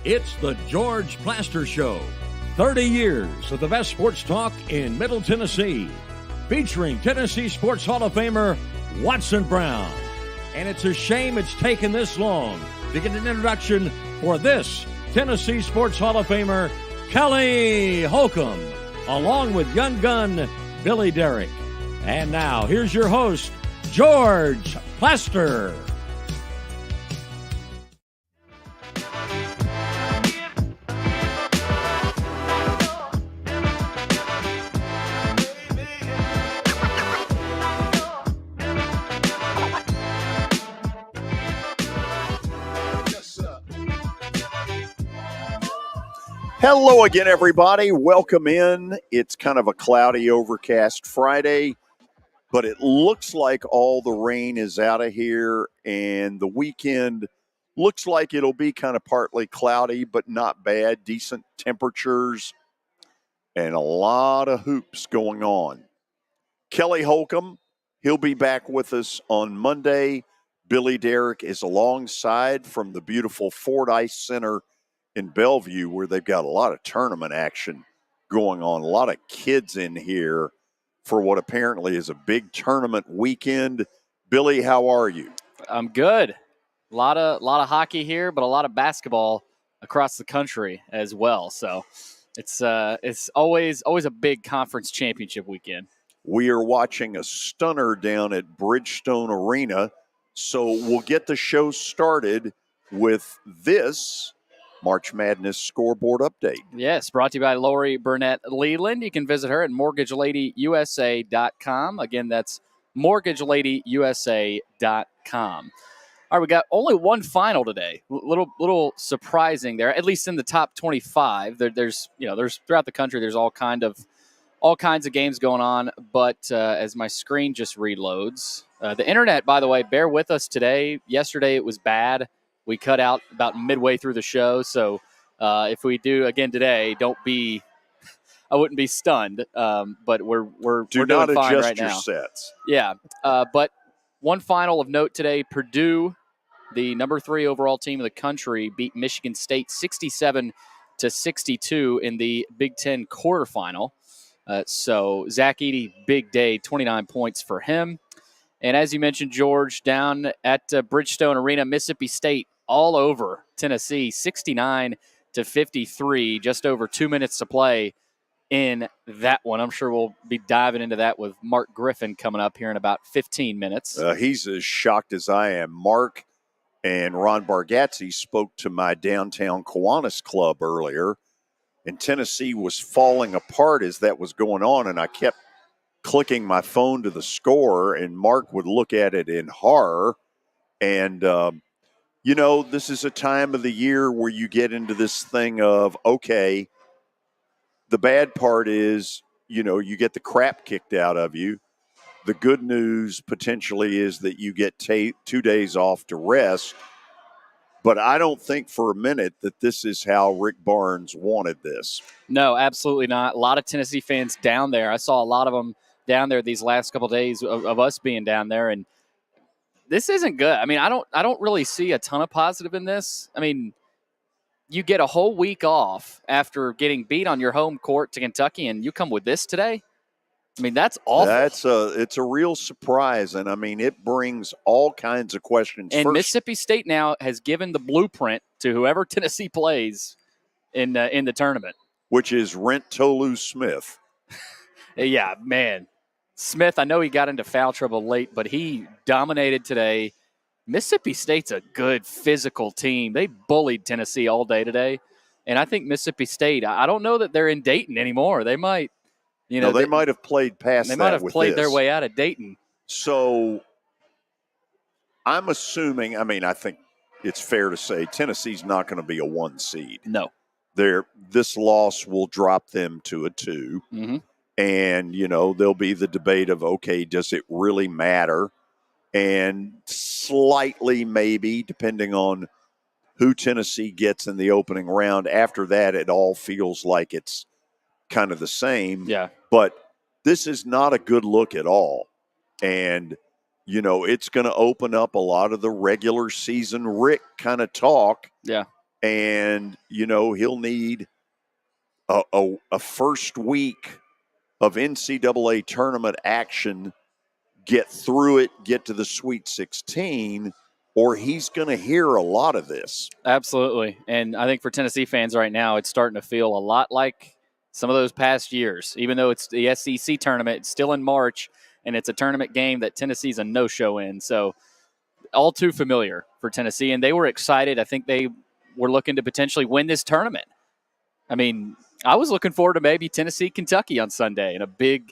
It's the George Plaster Show. 30 years of the best sports talk in Middle Tennessee. Featuring Tennessee Sports Hall of Famer Watson Brown. And it's a shame it's taken this long to get an introduction for this Tennessee Sports Hall of Famer, Kelly Holcomb, along with young gun Billy Derrick. And now, here's your host, George Plaster. Hello again, everybody. Welcome in. It's kind of a cloudy, overcast Friday, but it looks like all the rain is out of here, and the weekend looks like it'll be kind of partly cloudy, but not bad. Decent temperatures and a lot of hoops going on. Kelly Holcomb, he'll be back with us on Monday. Billy Derrick is alongside from the beautiful Fordyce Center in Bellevue, where they've got a lot of tournament action going on. A lot of kids in here for what apparently is a big tournament weekend. Billy, how are you? I'm good. A lot of hockey here, but a lot of basketball across the country as well. So it's always a big conference championship weekend. We are watching a stunner down at Bridgestone Arena. So we'll get the show started with this March Madness scoreboard update. Yes, brought to you by Lori Burnett Leland. You can visit her at mortgageladyusa.com. Again, that's mortgageladyyusa.com. All right, we got only one final today. Little surprising there, at least in the top 25. There's throughout the country, there's all kinds of games going on. But as my screen just reloads, the internet, by the way, bear with us today. Yesterday it was bad. We cut out about midway through the show, so if we do again today, I wouldn't be stunned. But we're doing fine right now. Do not adjust your sets. Yeah, but one final of note today: Purdue, the number 3 overall team in the country, beat Michigan State 67-62 in the Big Ten quarterfinal. So Zach Edey, big day, 29 points for him. And as you mentioned, George, down at Bridgestone Arena, Mississippi State all over Tennessee, 69-53, just over 2 minutes to play in that one. I'm sure we'll be diving into that with Mark Griffin coming up here in about 15 minutes. He's as shocked as I am. Mark and Ron Bargatze spoke to my downtown Kiwanis club earlier, and Tennessee was falling apart as that was going on, and I kept clicking my phone to the score, and Mark would look at it in horror. And, this is a time of the year where you get into this thing of, okay, the bad part is, you get the crap kicked out of you. The good news potentially is that you get 2 days off to rest. But I don't think for a minute that this is how Rick Barnes wanted this. No, absolutely not. A lot of Tennessee fans down there. I saw a lot of them down there these last couple of days of us being down there, and this isn't good. I mean, I don't really see a ton of positive in this. I mean, you get a whole week off after getting beat on your home court to Kentucky, and you come with this today? I mean, that's awful. It's a real surprise, and I mean, it brings all kinds of questions. And Mississippi State now has given the blueprint to whoever Tennessee plays in the tournament, which is Rent Tolu Smith. Yeah, man. Smith, I know he got into foul trouble late, but he dominated today. Mississippi State's a good physical team. They bullied Tennessee all day today. And I think Mississippi State, I don't know that they're in Dayton anymore. They might, they might have played past that. They might have played their way out of Dayton. So I'm assuming, I think it's fair to say Tennessee's not going to be a 1 seed. No. This loss will drop them to a 2. Mm-hmm. And, there'll be the debate of, okay, does it really matter? And slightly maybe, depending on who Tennessee gets in the opening round. After that, it all feels like it's kind of the same. Yeah. But this is not a good look at all. And, it's going to open up a lot of the regular season Rick kind of talk. Yeah. And, he'll need a first week of NCAA tournament action, get through it, get to the Sweet 16, or he's going to hear a lot of this. Absolutely. And I think for Tennessee fans right now, it's starting to feel a lot like some of those past years. Even though it's the SEC tournament, it's still in March, and it's a tournament game that Tennessee's a no-show in. So all too familiar for Tennessee, and they were excited. I think they were looking to potentially win this tournament. I mean, I was looking forward to maybe Tennessee-Kentucky on Sunday in a big,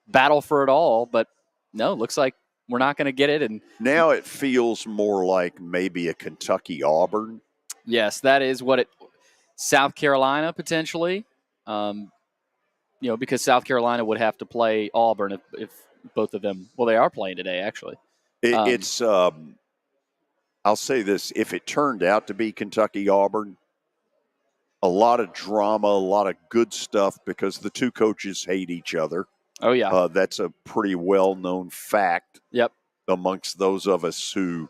battle for it all. But no, looks like we're not going to get it. And now it feels more like maybe a Kentucky-Auburn. Yes, that is what it – South Carolina potentially, because South Carolina would have to play Auburn if both of them – well, they are playing today, actually. It's I'll say this. If it turned out to be Kentucky-Auburn, a lot of drama, a lot of good stuff because the two coaches hate each other. Oh, yeah. That's a pretty well-known fact. Yep. Amongst those of us who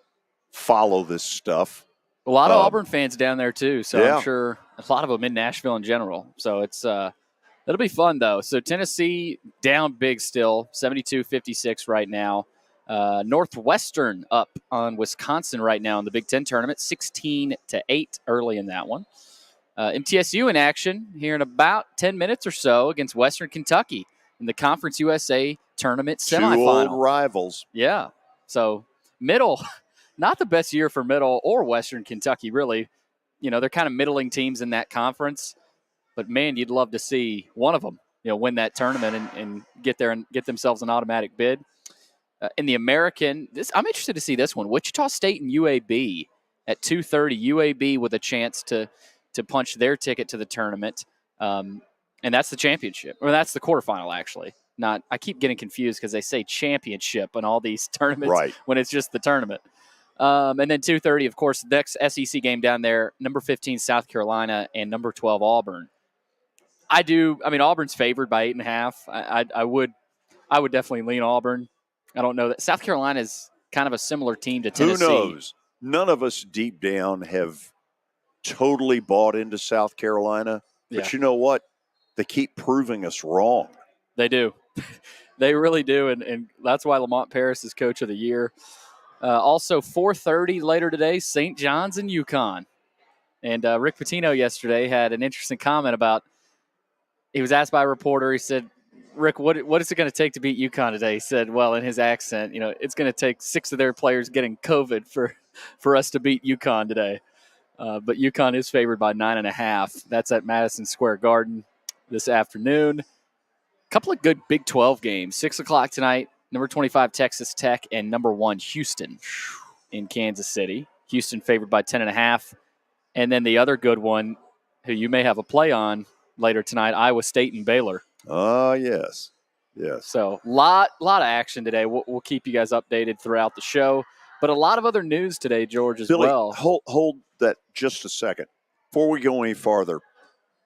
follow this stuff. A lot of Auburn fans down there, too. So yeah. I'm sure a lot of them in Nashville in general. So it's it'll be fun, though. So Tennessee down big still, 72-56 right now. Northwestern up on Wisconsin right now in the Big Ten tournament, 16-8 early in that one. MTSU in action here in about 10 minutes or so against Western Kentucky in the Conference USA tournament semifinal. Two old rivals. Yeah. So Middle, not the best year for Middle or Western Kentucky, really. They're kind of middling teams in that conference. But, man, you'd love to see one of them, win that tournament and get there and get themselves an automatic bid. In the American, I'm interested to see this one. Wichita State and UAB at 2:30. UAB with a chance to punch their ticket to the tournament. And that's the championship. Or that's the quarterfinal, actually. I keep getting confused because they say championship on all these tournaments when it's just the tournament. And then 2:30, of course, the next SEC game down there, number 15 South Carolina and number 12 Auburn. Auburn's favored by 8.5. I would definitely lean Auburn. I don't know that South Carolina is kind of a similar team to Tennessee. Who knows? None of us deep down have totally bought into South Carolina. But you know what? They keep proving us wrong. They do. They really do, and that's why Lamont Paris is Coach of the Year. Also, 4:30 later today, St. John's and UConn. And Rick Pitino yesterday had an interesting comment about – he was asked by a reporter, he said, Rick, what is it going to take to beat UConn today? He said, well, in his accent, it's going to take 6 of their players getting COVID for us to beat UConn today. But UConn is favored by 9.5. That's at Madison Square Garden this afternoon. A couple of good Big 12 games. 6 o'clock tonight, number 25 Texas Tech and number 1 Houston in Kansas City. Houston favored by 10.5. And then the other good one, who you may have a play on later tonight, Iowa State and Baylor. Oh, yes. Yes. So lot of action today. We'll keep you guys updated throughout the show. But a lot of other news today, George, as Billy, well. Hold that just a second. Before we go any farther,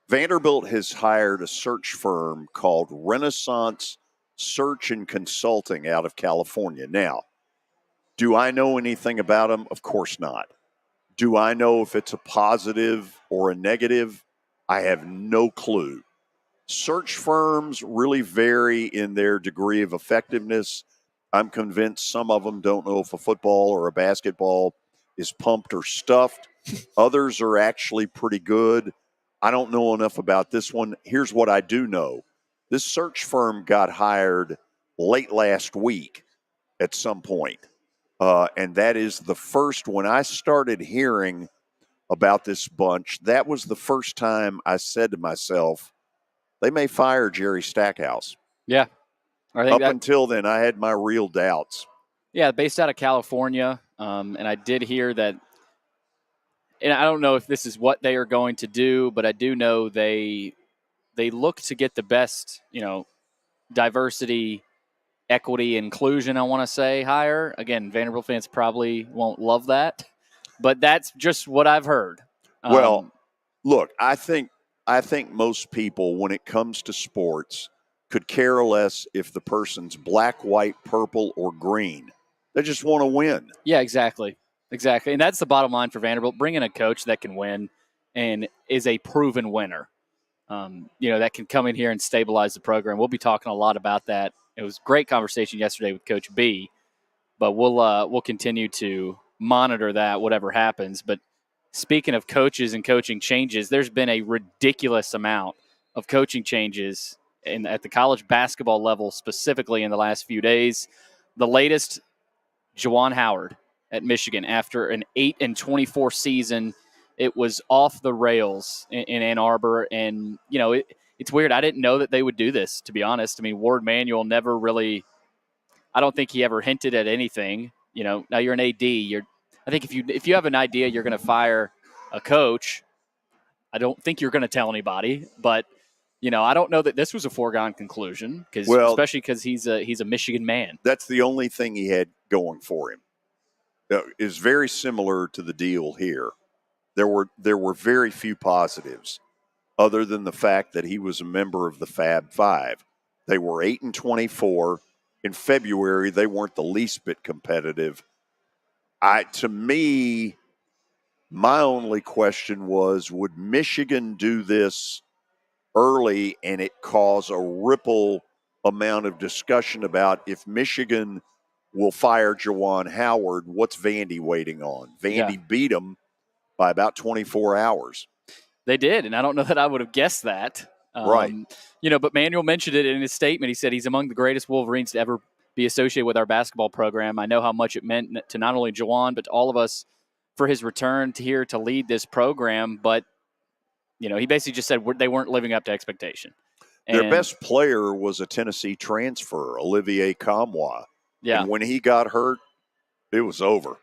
Vanderbilt has hired a search firm called Renaissance Search and Consulting out of California. Now, do I know anything about them? Of course not. Do I know if it's a positive or a negative? I have no clue. Search firms really vary in their degree of effectiveness. I'm convinced some of them don't know if a football or a basketball is pumped or stuffed. Others are actually pretty good. I don't know enough about this one. Here's what I do know. This search firm got hired late last week at some point. And that is the first, when I started hearing about this bunch, that was the first time I said to myself, they may fire Jerry Stackhouse. Yeah. I think until then, I had my real doubts. Yeah, based out of California. And I did hear that, and I don't know if this is what they are going to do, but I do know they look to get the best, diversity, equity, inclusion, I want to say, higher. Again, Vanderbilt fans probably won't love that, but that's just what I've heard. Well, look, I think most people, when it comes to sports, could care less if the person's black, white, purple, or green. They just want to win. Yeah, exactly. Exactly. And that's the bottom line for Vanderbilt. Bring in a coach that can win and is a proven winner. That can come in here and stabilize the program. We'll be talking a lot about that. It was a great conversation yesterday with Coach B, but we'll continue to monitor that, whatever happens. But speaking of coaches and coaching changes, there's been a ridiculous amount of coaching changes at the college basketball level, specifically in the last few days. The latest, Juwan Howard at Michigan, after an 8-24 season. It was off the rails in Ann Arbor, and it's weird. I didn't know that they would do this, to be honest. I mean, Ward Manuel never really. I don't think he ever hinted at anything. Now you're an AD. I think if you have an idea, you're going to fire a coach. I don't think you're going to tell anybody, but I don't know that this was a foregone conclusion especially because he's a Michigan man. That's the only thing he had going for him. Is very similar to the deal here. There were very few positives, other than the fact that he was a member of the Fab Five. They were 8-24 in February. They weren't the least bit competitive. To me, my only question was, would Michigan do this early and it cause a ripple amount of discussion about if Michigan will fire Juwan Howard, what's Vandy waiting on? Vandy beat him by about 24 hours. They did, and I don't know that I would have guessed that. Right. But Manuel mentioned it in his statement. He said he's among the greatest Wolverines to ever be associated with our basketball program. I know how much it meant to not only Juwan, but to all of us for his return here to lead this program. But, he basically just said they weren't living up to expectation. Their best player was a Tennessee transfer, Olivier Kamwa. Yeah. And when he got hurt, it was over.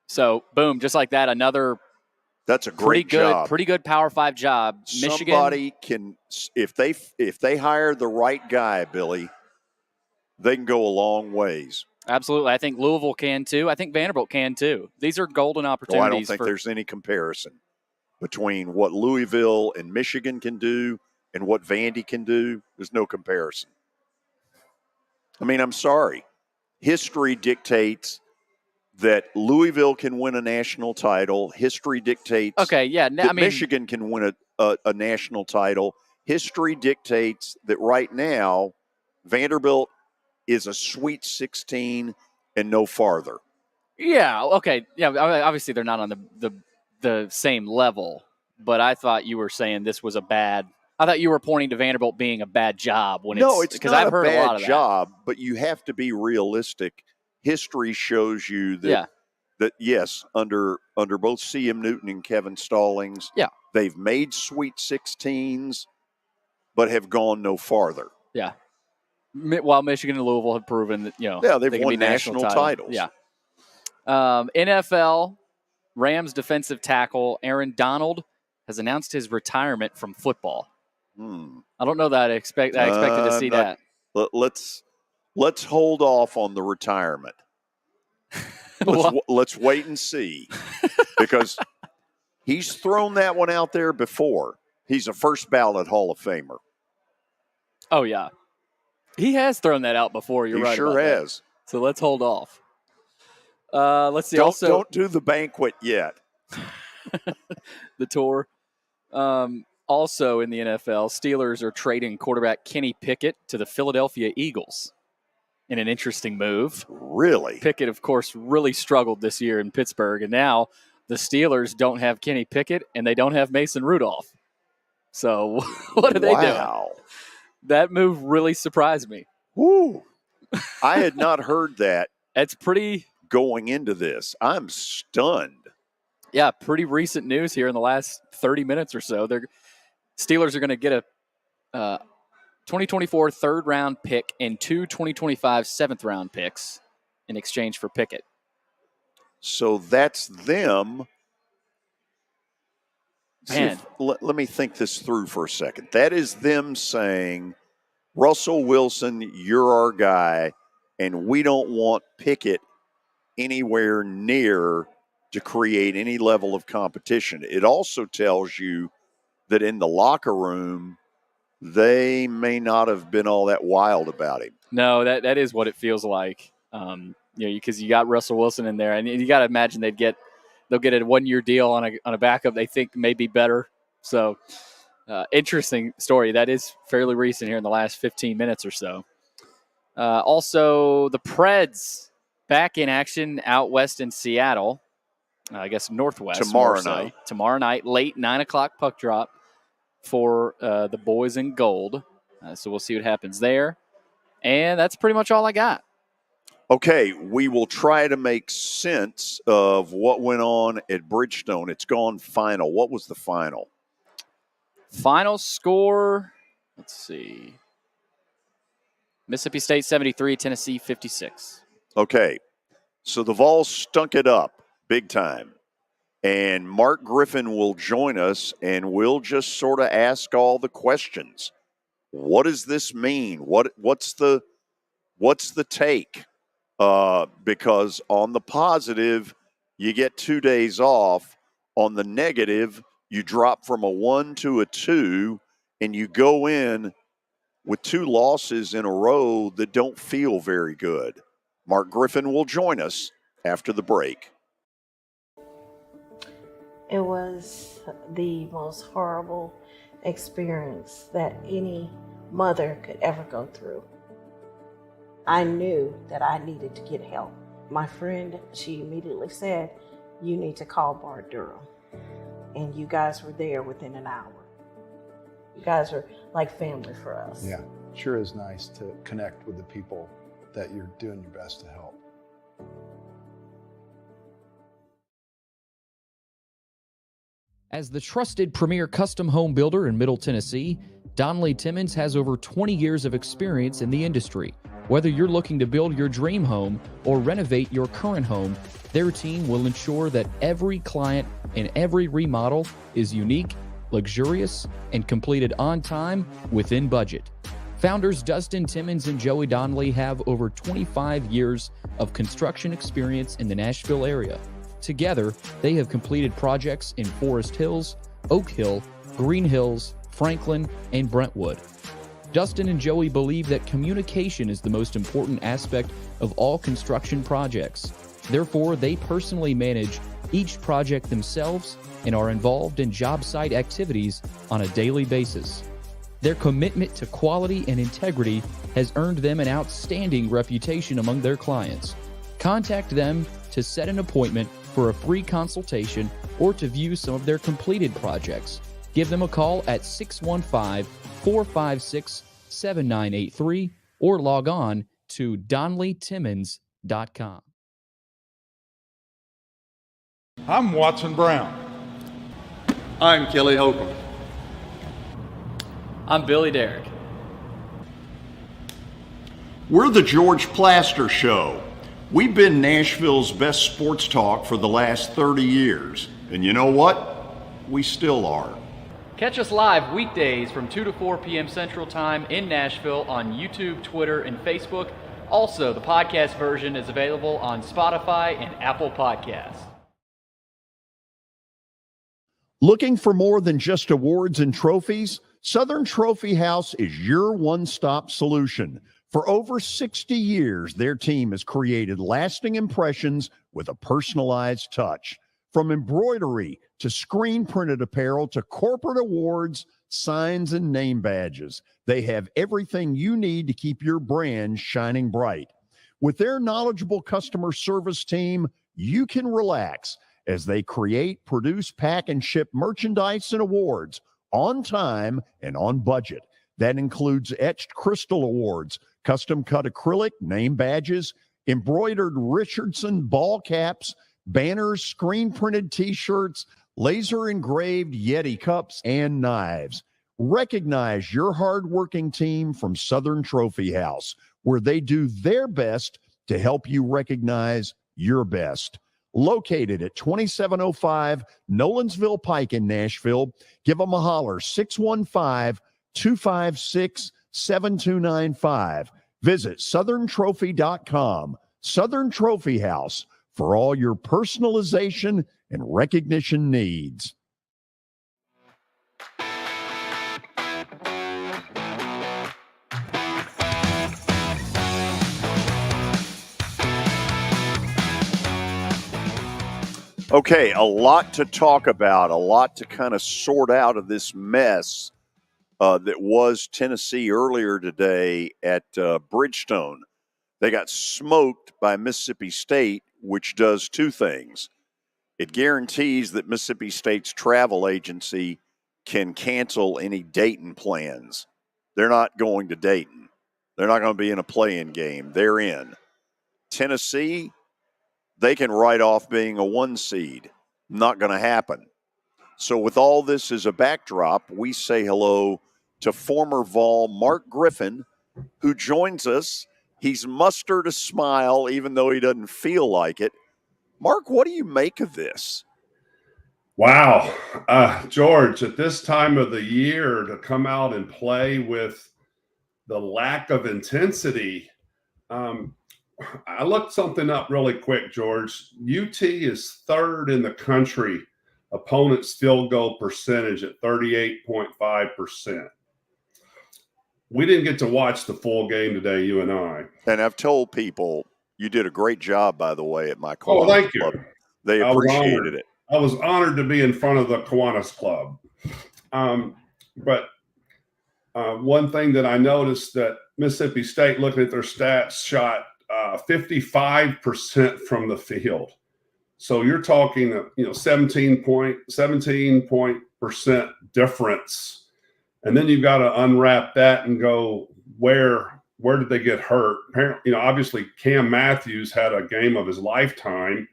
So, boom, just like that, another – that's a great job. Pretty good Power 5 job. Michigan. Somebody can, if they hire the right guy, Billy, they can go a long ways. Absolutely. I think Louisville can too. I think Vanderbilt can too. These are golden opportunities. I don't think there's any comparison between what Louisville and Michigan can do and what Vandy can do. There's no comparison. I mean, I'm sorry. History dictates that Louisville can win a national title. History dictates that Michigan can win a national title. History dictates that right now Vanderbilt is a Sweet 16 and no farther. Yeah, okay. Yeah, obviously they're not on the same level, but I thought you were saying this was I thought you were pointing to Vanderbilt being a bad job it's not I've heard a bad a lot of job, but you have to be realistic. History shows you that yes, under both C.M. Newton and Kevin Stallings, they've made Sweet 16s, but have gone no farther. Yeah. While Michigan and Louisville have proven that they've they won can be national titles. Yeah. NFL, Rams defensive tackle Aaron Donald has announced his retirement from football. I don't know that I expected to see that. Let's hold off on the retirement. Let's wait and see, because he's thrown that one out there before. He's a first ballot Hall of Famer. Oh yeah, he has thrown that out before. You're right. He sure has. That. So let's hold off. Let's see. Don't do the banquet yet. The tour. Also in the NFL, Steelers are trading quarterback Kenny Pickett to the Philadelphia Eagles in an interesting move. Really? Pickett, of course, really struggled this year in Pittsburgh, and now the Steelers don't have Kenny Pickett and they don't have Mason Rudolph. So what are they doing? That move really surprised me. Woo! I had not heard that. It's pretty going into this. I'm stunned. Yeah, pretty recent news here in the last 30 minutes or so. Steelers are going to get a 2024 third-round pick and 2 2025 seventh-round picks in exchange for Pickett. So that's them. Man. Let me think this through for a second. That is them saying, Russell Wilson, you're our guy, and we don't want Pickett anywhere near to create any level of competition. It also tells you that in the locker room, they may not have been all that wild about him. No, that is what it feels like. Because you got Russell Wilson in there, and you got to imagine they'd get they'll get a 1-year deal on a backup they think may be better. So interesting story. That is fairly recent here in the last 15 minutes or so. Also, the Preds back in action out west in Seattle. I guess northwest. Tomorrow night, late 9 o'clock puck drop for the boys in gold. So we'll see what happens there. And that's pretty much all I got. Okay, we will try to make sense of what went on at Bridgestone. It's gone final. What was the final? Final score, let's see. Mississippi State 73, Tennessee 56. Okay, so the Vols stunk it up big time. And Mark Griffin will join us, and we'll just sort of ask all the questions. What does this mean? What's the take? Because on the positive, you get 2 days off. On the negative, you drop from a 1 to a 2, and you go in with 2 losses in a row that don't feel very good. Mark Griffin will join us after the break. It was the most horrible experience that any mother could ever go through. I knew that I needed to get help. My friend, she immediately said, "You need to call Bart Durham." And you guys were there within an hour. You guys are like family for us. Yeah, sure is nice to connect with the people that you're doing your best to help. As the trusted premier custom home builder in Middle Tennessee, Donnelly Timmons has over 20 years of experience in the industry. Whether you're looking to build your dream home or renovate your current home, their team will ensure that every client and every remodel is unique, luxurious, and completed on time within budget. Founders Dustin Timmons and Joey Donnelly have over 25 years of construction experience in the Nashville area. Together, they have completed projects in Forest Hills, Oak Hill, Green Hills, Franklin, and Brentwood. Dustin and Joey believe that communication is the most important aspect of all construction projects. Therefore, they personally manage each project themselves and are involved in job site activities on a daily basis. Their commitment to quality and integrity has earned them an outstanding reputation among their clients. Contact them to set an appointment for a free consultation or to view some of their completed projects. Give them a call at 615-456-7983 or log on to DonnellyTimmons.com. I'm Watson Brown. I'm Kelly Holcomb. I'm Billy Derrick. We're the George Plaster Show. We've been Nashville's best sports talk for the last 30 years. And you know what? We still are. Catch us live weekdays from 2 to 4 p.m. Central Time in Nashville on YouTube, Twitter, and Facebook. Also, the podcast version is available on Spotify and Apple Podcasts. Looking for more than just awards and trophies? Southern Trophy House is your one-stop solution. For over 60 years, their team has created lasting impressions with a personalized touch. From embroidery to screen-printed apparel to corporate awards, signs, and name badges, they have everything you need to keep your brand shining bright. With their knowledgeable customer service team, you can relax as they create, produce, pack, and ship merchandise and awards on time and on budget. That includes etched crystal awards, custom-cut acrylic name badges, embroidered Richardson ball caps, banners, screen-printed T-shirts, laser-engraved Yeti cups, and knives. Recognize your hard-working team from Southern Trophy House, where they do their best to help you recognize your best. Located at 2705 Nolensville Pike in Nashville, give them a holler, 615-256-7295. Visit southerntrophy.com. Southern Trophy House, for all your personalization and recognition needs. Okay, a lot to talk about, a lot to kind of sort out of this mess that was Tennessee earlier today at Bridgestone. They got smoked by Mississippi State, which does two things. It guarantees that Mississippi State's travel agency can cancel any Dayton plans. They're not going to Dayton. They're not going to be in a play-in game. They're in. Tennessee, they can write off being a 1 seed. Not going to happen. So with all this as a backdrop, we say hello to former Vol Mark Griffin, who joins us. He's mustered a smile even though he doesn't feel like it. Mark, what do you make of this? Wow. George, at this time of the year to come out and play with the lack of intensity, I looked something up really quick, George. UT is third in the country opponent's field goal percentage at 38.5%. We didn't get to watch the full game today, you and I. And I've told people you did a great job, by the way, at my Kiwanis thank Club. you. They appreciated it. I was honored to be in front of the Kiwanis Club. But one thing that I noticed that Mississippi State, looking at their stats, shot 55% from the field. So you're talking, 17% difference. And then you've got to unwrap that and go, where did they get hurt? Apparently, obviously Cam Matthews had a game of his lifetime.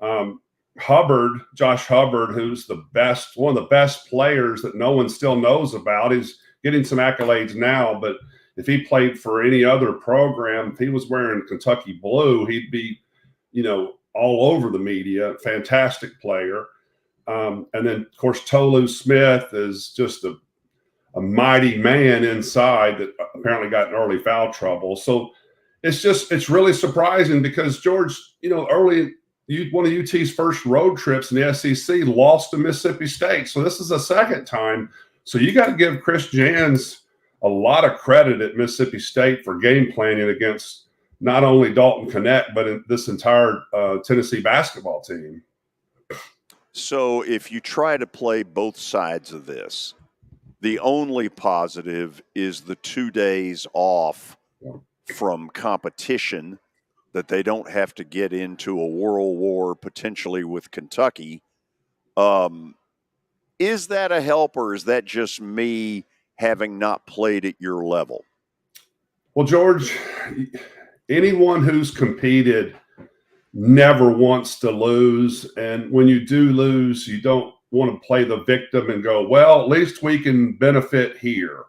Josh Hubbard, who's one of the best players that no one still knows about. He's getting some accolades now, but if he played for any other program, if he was wearing Kentucky blue, he'd be, all over the media. Fantastic player. And then, of course, Tolu Smith is just a mighty man inside that apparently got in early foul trouble. So it's really surprising because, George, early one of UT's first road trips in the SEC lost to Mississippi State. So this is the second time. So you got to give Chris Jans a lot of credit at Mississippi State for game planning against not only Dalton Connect, but this entire Tennessee basketball team. So if you try to play both sides of this, the only positive is the 2 days off from competition that they don't have to get into a world war potentially with Kentucky. Is that a help, or is that just me having not played at your level? Well, George, anyone who's competed never wants to lose. And when you do lose, you don't want to play the victim and go, well, at least we can benefit here.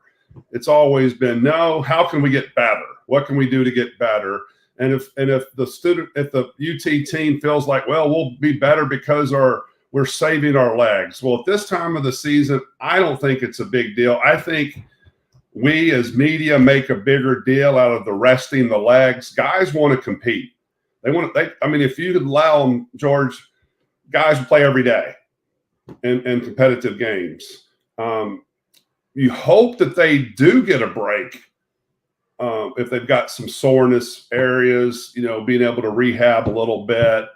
It's always been, no, how can we get better? What can we do to get better? And if the UT team feels like, well, we'll be better because we're saving our legs. Well, at this time of the season, I don't think it's a big deal. I think we as media make a bigger deal out of the resting the legs. Guys want to compete. If you allow them, George, guys play every day in competitive games. You hope that they do get a break if they've got some soreness areas, being able to rehab a little bit.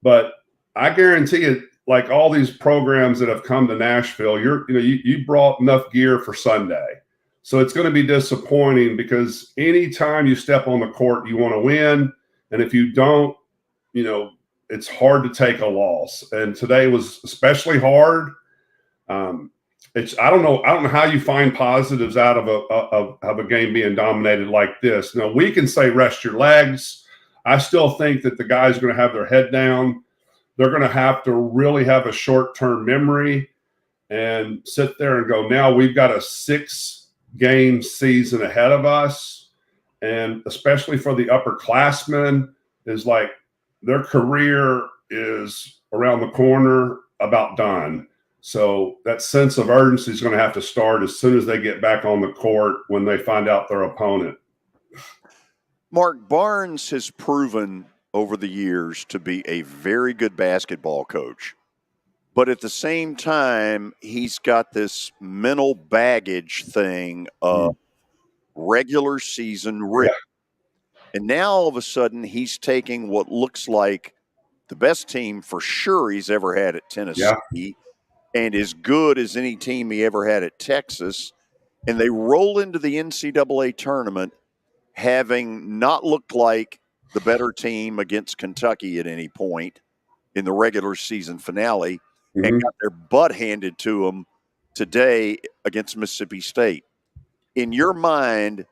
But I guarantee it, like all these programs that have come to Nashville, you brought enough gear for Sunday. So it's going to be disappointing because anytime you step on the court, you want to win. And if you don't, it's hard to take a loss. And today was especially hard. I don't know how you find positives out of a game being dominated like this. Now, we can say rest your legs. I still think that the guys are going to have their head down. They're going to have to really have a short-term memory and sit there and go, now we've got a 6-game season ahead of us. And especially for the upperclassmen, is like their career is around the corner, about done. So that sense of urgency is going to have to start as soon as they get back on the court when they find out their opponent. Mark, Barnes has proven over the years to be a very good basketball coach. But at the same time, he's got this mental baggage thing of regular season rip. And now all of a sudden he's taking what looks like the best team for sure he's ever had at Tennessee, and as good as any team he ever had at Texas. And they roll into the NCAA tournament having not looked like the better team against Kentucky at any point in the regular season finale, and got their butt handed to them today against Mississippi State. In your mind,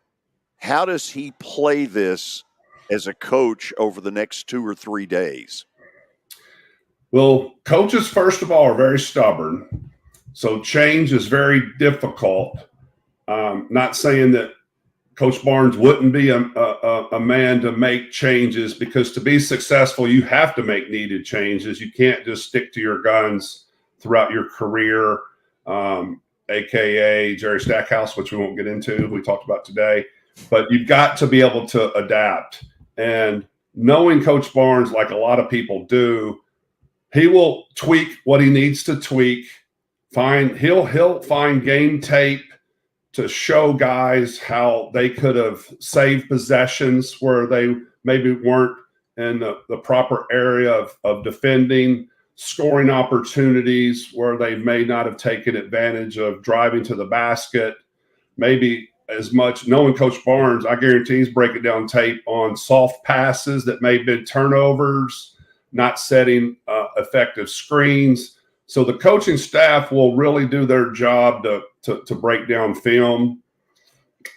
how does he play this as a coach over the next 2 or 3 days? Well, coaches, first of all, are very stubborn. So change is very difficult. Not saying that Coach Barnes wouldn't be a man to make changes, because to be successful, you have to make needed changes. You can't just stick to your guns throughout your career, AKA Jerry Stackhouse, which we won't get into, we talked about today. But you've got to be able to adapt. And knowing Coach Barnes, like a lot of people do, he will tweak what he needs to tweak. He'll find game tape to show guys how they could have saved possessions where they maybe weren't in the proper area of defending, scoring opportunities where they may not have taken advantage of driving to the basket. Maybe as much, knowing Coach Barnes, I guarantee he's breaking down tape on soft passes that may have been turnovers, not setting effective screens. So the coaching staff will really do their job to break down film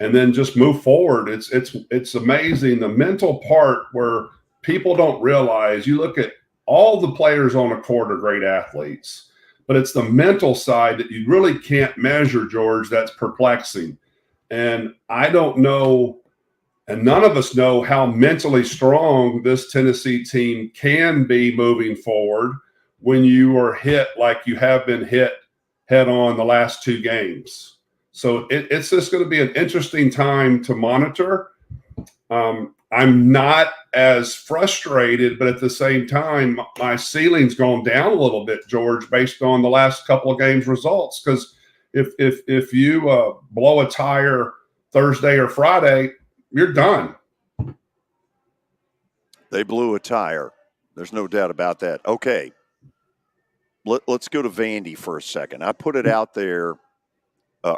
and then just move forward. It's amazing, the mental part where people don't realize. You look at all the players on a court are great athletes, but it's the mental side that you really can't measure, George, that's perplexing. And I don't know, and none of us know how mentally strong this Tennessee team can be moving forward when you are hit like you have been hit head on the last 2 games. So it's just going to be an interesting time to monitor. I'm not as frustrated, but at the same time, my ceiling's gone down a little bit, George, based on the last couple of games results. Because if you blow a tire Thursday or Friday, you're done. They blew a tire. There's no doubt about that. Okay. Let's go to Vandy for a second. I put it out there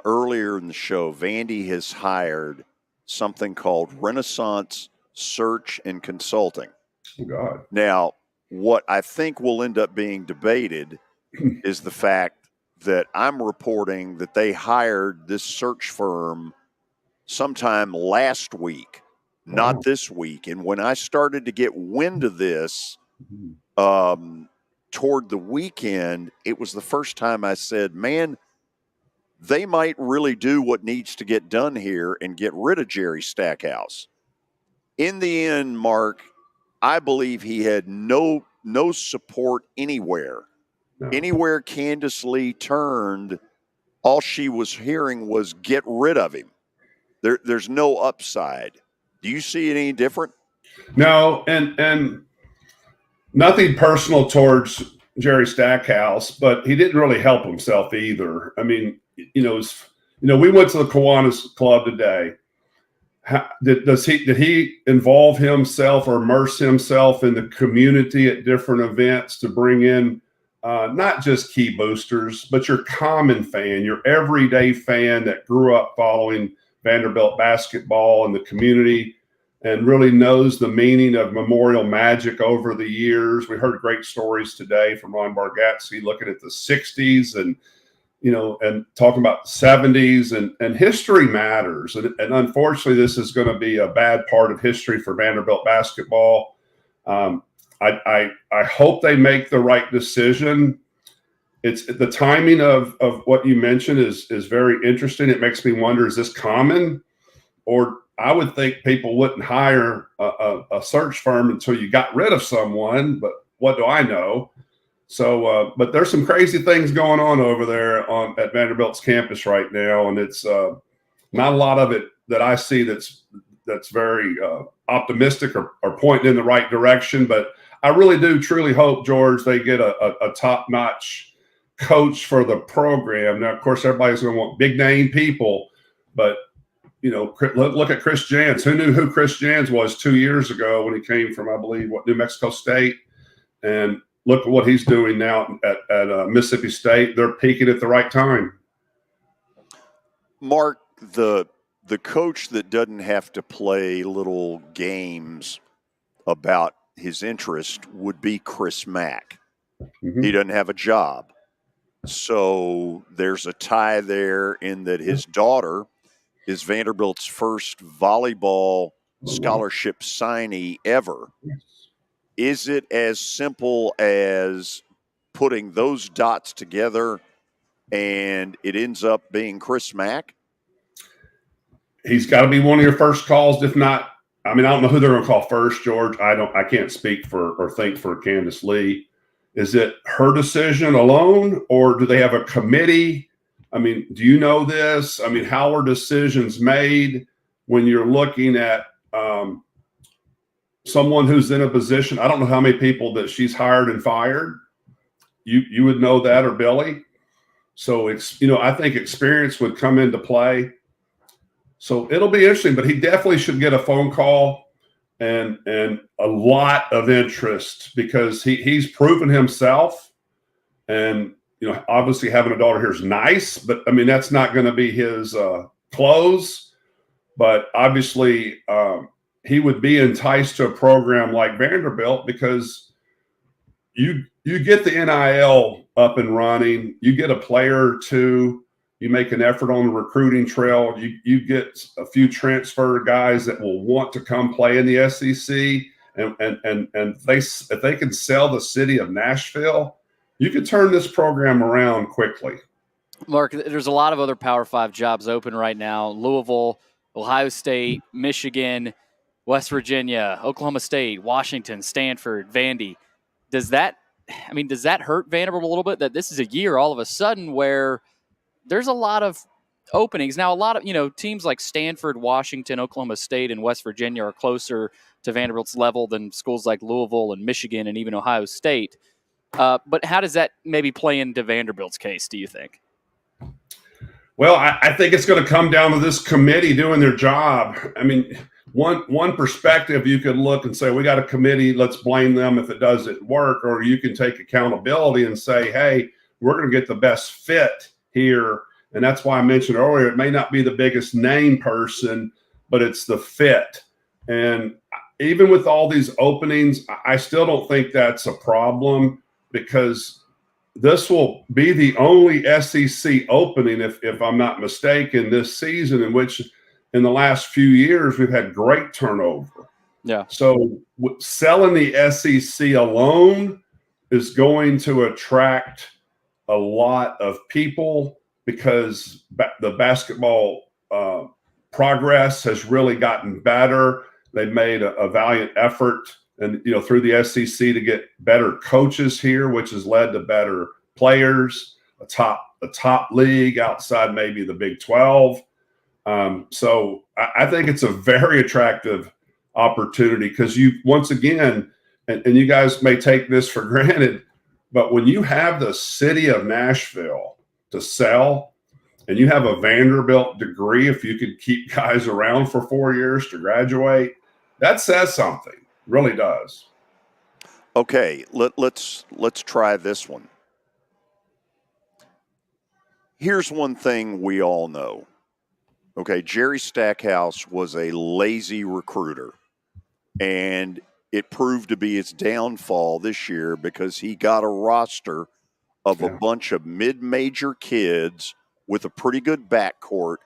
earlier in the show. Vandy has hired something called Renaissance Search and Consulting. Oh, God. Now, what I think will end up being debated is the fact that I'm reporting that they hired this search firm sometime last week, not this week. And when I started to get wind of this toward the weekend, it was the first time I said, man, they might really do what needs to get done here and get rid of Jerry Stackhouse. In the end, Mark, I believe he had no support anywhere. No. Anywhere Candace Lee turned, all she was hearing was get rid of him. There's no upside. Do you see it any different? No, and nothing personal towards Jerry Stackhouse, but he didn't really help himself either. I mean, we went to the Kiwanis Club today. Did he involve himself or immerse himself in the community at different events to bring in not just key boosters, but your common fan, your everyday fan that grew up following Vanderbilt basketball in the community and really knows the meaning of Memorial Magic over the years? We heard great stories today from Ron Bargatze looking at the 60s and talking about the 70s, and history matters. And unfortunately, this is going to be a bad part of history for Vanderbilt basketball. I hope they make the right decision. It's the timing of what you mentioned is very interesting. It makes me wonder, is this common? Or I would think people wouldn't hire a search firm until you got rid of someone, but what do I know? So, but there's some crazy things going on over there at Vanderbilt's campus right now, and it's not a lot of it that I see that's very optimistic or pointing in the right direction. But I really do truly hope, George, they get a top-notch coach for the program. Now, of course, everybody's going to want big-name people, but look at Chris Jans. Who knew who Chris Jans was 2 years ago when he came from, I believe, New Mexico State? And look at what he's doing now at Mississippi State. They're peaking at the right time. Mark, the coach that doesn't have to play little games about his interest would be Chris Mack. Mm-hmm. He doesn't have a job. So there's a tie there in that his daughter is Vanderbilt's first volleyball scholarship signee ever. Is it as simple as putting those dots together and it ends up being Chris Mack? He's got to be one of your first calls. If not, I mean, I don't know who they're going to call first, George. I can't speak for or think for Candace Lee. Is it her decision alone, or do they have a committee? I mean, do you know this? I mean, how are decisions made when you're looking at someone who's in a position? I don't know how many people that she's hired and fired. You would know that, or Billy. So I think experience would come into play. So it'll be interesting, but he definitely should get a phone call and a lot of interest, because he's proven himself. And, obviously having a daughter here is nice, but I mean, that's not going to be his close. But obviously he would be enticed to a program like Vanderbilt, because you get the NIL up and running, you get a player or two, you make an effort on the recruiting trail, you get a few transfer guys that will want to come play in the SEC, and if they can sell the city of Nashville, you could turn this program around quickly. Mark, there's a lot of other Power 5 jobs open right now. Louisville, Ohio State, Michigan, West Virginia, Oklahoma State, Washington, Stanford, Vandy. Does that hurt Vanderbilt a little bit, that this is a year all of a sudden where there's a lot of openings? Now, a lot of, teams like Stanford, Washington, Oklahoma State, and West Virginia are closer to Vanderbilt's level than schools like Louisville and Michigan and even Ohio State. But how does that maybe play into Vanderbilt's case, do you think? Well, I think it's going to come down to this committee doing their job. I mean, one perspective, you could look and say, we got a committee, let's blame them if it doesn't work. Or you can take accountability and say, hey, we're going to get the best fit here. And that's why I mentioned earlier, it may not be the biggest name person, but it's the fit. And even with all these openings, I still don't think that's a problem, because this will be the only SEC opening, if I'm not mistaken, this season, in which in the last few years we've had great turnover. Yeah. So selling the SEC alone is going to attract a lot of people, because the basketball progress has really gotten better. They've made a valiant effort, and through the SEC, to get better coaches here, which has led to better players, a top league outside maybe the Big 12. So I think it's a very attractive opportunity, because once again, and you guys may take this for granted, but when you have the city of Nashville to sell, and you have a Vanderbilt degree, if you could keep guys around for 4 years to graduate, that says something. It really does. Okay, let's try this one. Here's one thing we all know. Okay, Jerry Stackhouse was a lazy recruiter, and it proved to be its downfall this year, because he got a roster of a bunch of mid-major kids with a pretty good backcourt,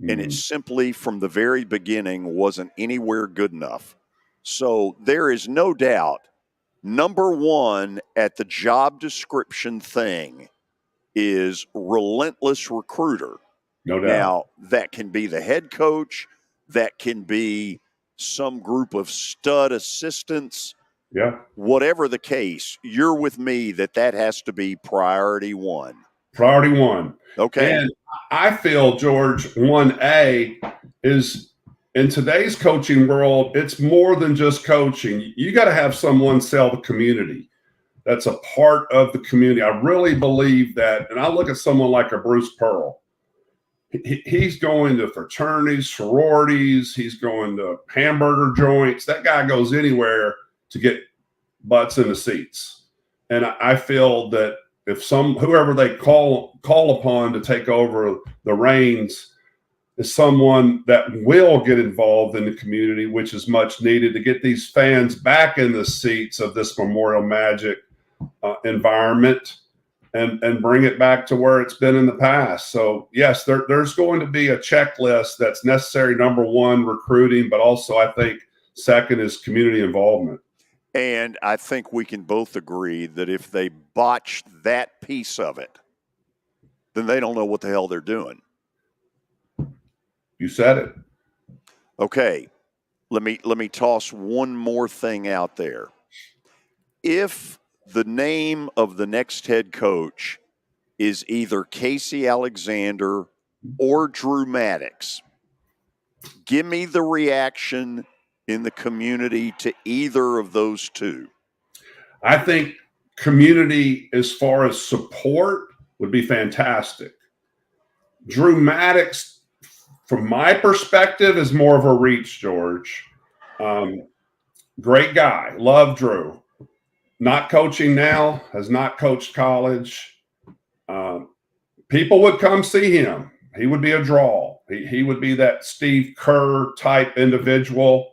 and it simply from the very beginning wasn't anywhere good enough. So there is no doubt, number one at the job description thing is relentless recruiter. No doubt. Now, that can be the head coach, that can be some group of stud assistants. Yeah. Whatever the case, you're with me that has to be priority one. Priority one. Okay. And I feel, George, 1A is, in today's coaching world, it's more than just coaching. You got to have someone sell the community. That's a part of the community. I really believe that. And I look at someone like a Bruce Pearl. He's going to fraternities, sororities. He's going to hamburger joints. That guy goes anywhere to get butts in the seats. And I feel that if whoever they call upon to take over the reins is someone that will get involved in the community, which is much needed to get these fans back in the seats of this Memorial Magic environment and bring it back to where it's been in the past. So yes, there's going to be a checklist that's necessary. Number one, recruiting, but also I think second is community involvement. And I think we can both agree that if they botch that piece of it, then they don't know what the hell they're doing. You said it. Okay, let me toss one more thing out there. If the name of the next head coach is either Casey Alexander or Drew Maddox, give me the reaction in the community to either of those two. I think community, as far as support, would be fantastic. Drew Maddox, from my perspective, is more of a reach, George. Great guy. Love Drew. Not coaching now, has not coached college. People would come see him. He would be a draw. He would be that Steve Kerr type individual,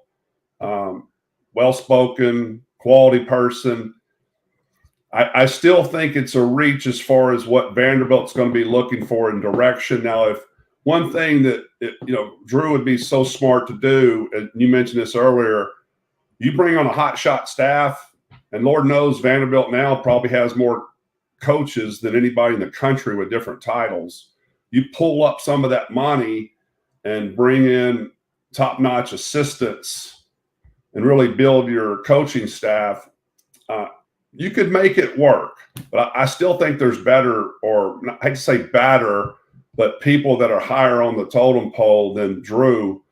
well-spoken, quality person. I still think it's a reach as far as what Vanderbilt's going to be looking for in direction. Now, if one thing that, Drew would be so smart to do, and you mentioned this earlier, you bring on a hotshot staff, and Lord knows Vanderbilt now probably has more coaches than anybody in the country with different titles. You pull up some of that money and bring in top-notch assistants and really build your coaching staff. You could make it work, but I still think there's better, or I hate to say better, but people that are higher on the totem pole than Drew.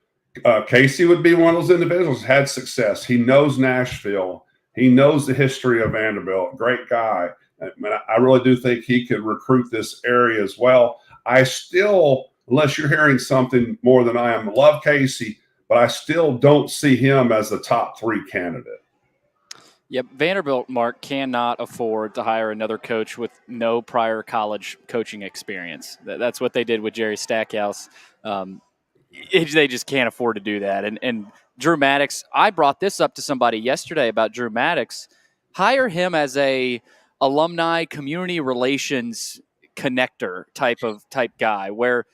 Casey would be one of those individuals, had success. He knows Nashville. He knows the history of Vanderbilt. Great guy. I really do think he could recruit this area as well. I still, unless you're hearing something more than I am, love Casey, but I still don't see him as the top 3 candidate. Yep, Vanderbilt, Mark, cannot afford to hire another coach with no prior college coaching experience. That's what they did with Jerry Stackhouse. They just can't afford to do that. And Drew Maddox, I brought this up to somebody yesterday about Drew Maddox. Hire him as a alumni community relations connector type guy where,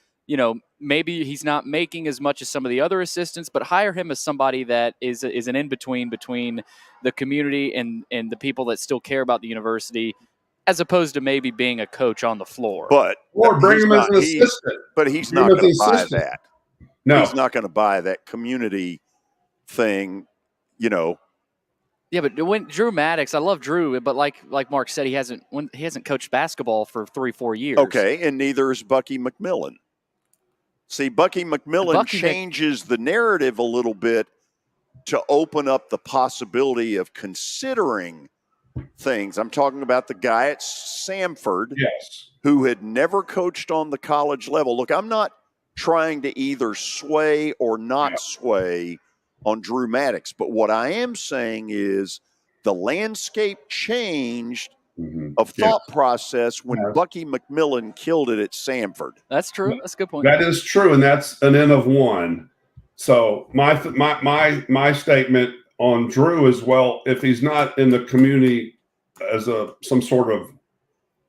maybe he's not making as much as some of the other assistants, but hire him as somebody that is an in-between between the community and the people that still care about the university, as opposed to maybe being a coach on the floor. Or bring him as an assistant. But he's not going to buy that. No. He's not going to buy that community thing, Yeah, but when Drew Maddox, I love Drew, but like Mark said, he hasn't coached basketball for 3-4 years. Okay, and neither is Bucky McMillan. See, Bucky McMillan changes the narrative a little bit to open up the possibility of considering things. I'm talking about the guy at Samford, yes, who had never coached on the college level. Look, I'm not trying to either sway or not sway on Drew Maddox, but what I am saying is the landscape changed of thought process when Bucky McMillan killed it at Samford. That's true. That's a good point. That is true, and that's an N of 1. So my statement on Drew is, well, if he's not in the community as some sort of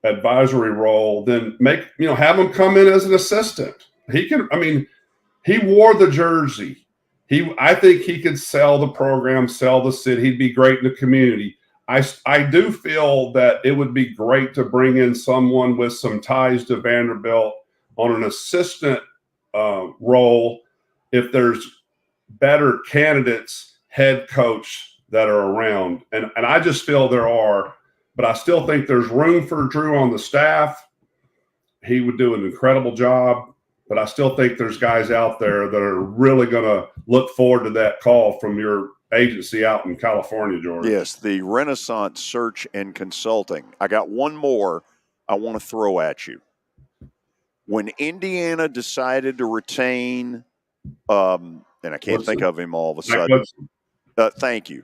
advisory role, then have him come in as an assistant. He can. I mean, he wore the jersey. I think he could sell the program, sell the city. He'd be great in the community. I do feel that it would be great to bring in someone with some ties to Vanderbilt on an assistant role if there's better candidates, head coach that are around. And I just feel there are, but I still think there's room for Drew on the staff. He would do an incredible job, but I still think there's guys out there that are really going to look forward to that call from your agency out in California, George. Yes, the Renaissance Search and Consulting. I got one more I want to throw at you. When Indiana decided to retain, and I can't think of him all of a sudden. Thank you.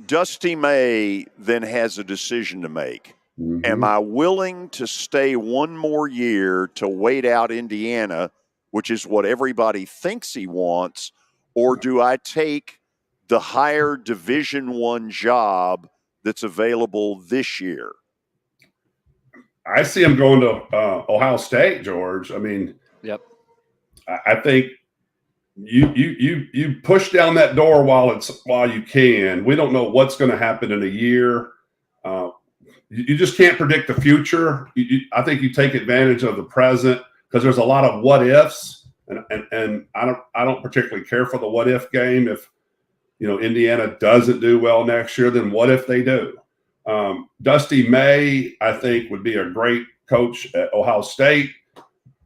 Dusty May then has a decision to make. Mhm. Am I willing to stay one more year to wait out Indiana, which is what everybody thinks he wants, or do I take the higher Division I job that's available this year? I see him going to Ohio State, George. I mean, Yep. I think you push down that door while you can. We don't know what's going to happen in a year. You just can't predict the future. I think you take advantage of the present because there's a lot of what ifs, and I don't particularly care for the what if game. If Indiana doesn't do well next year, then what if they do? Dusty May, I think, would be a great coach at Ohio State.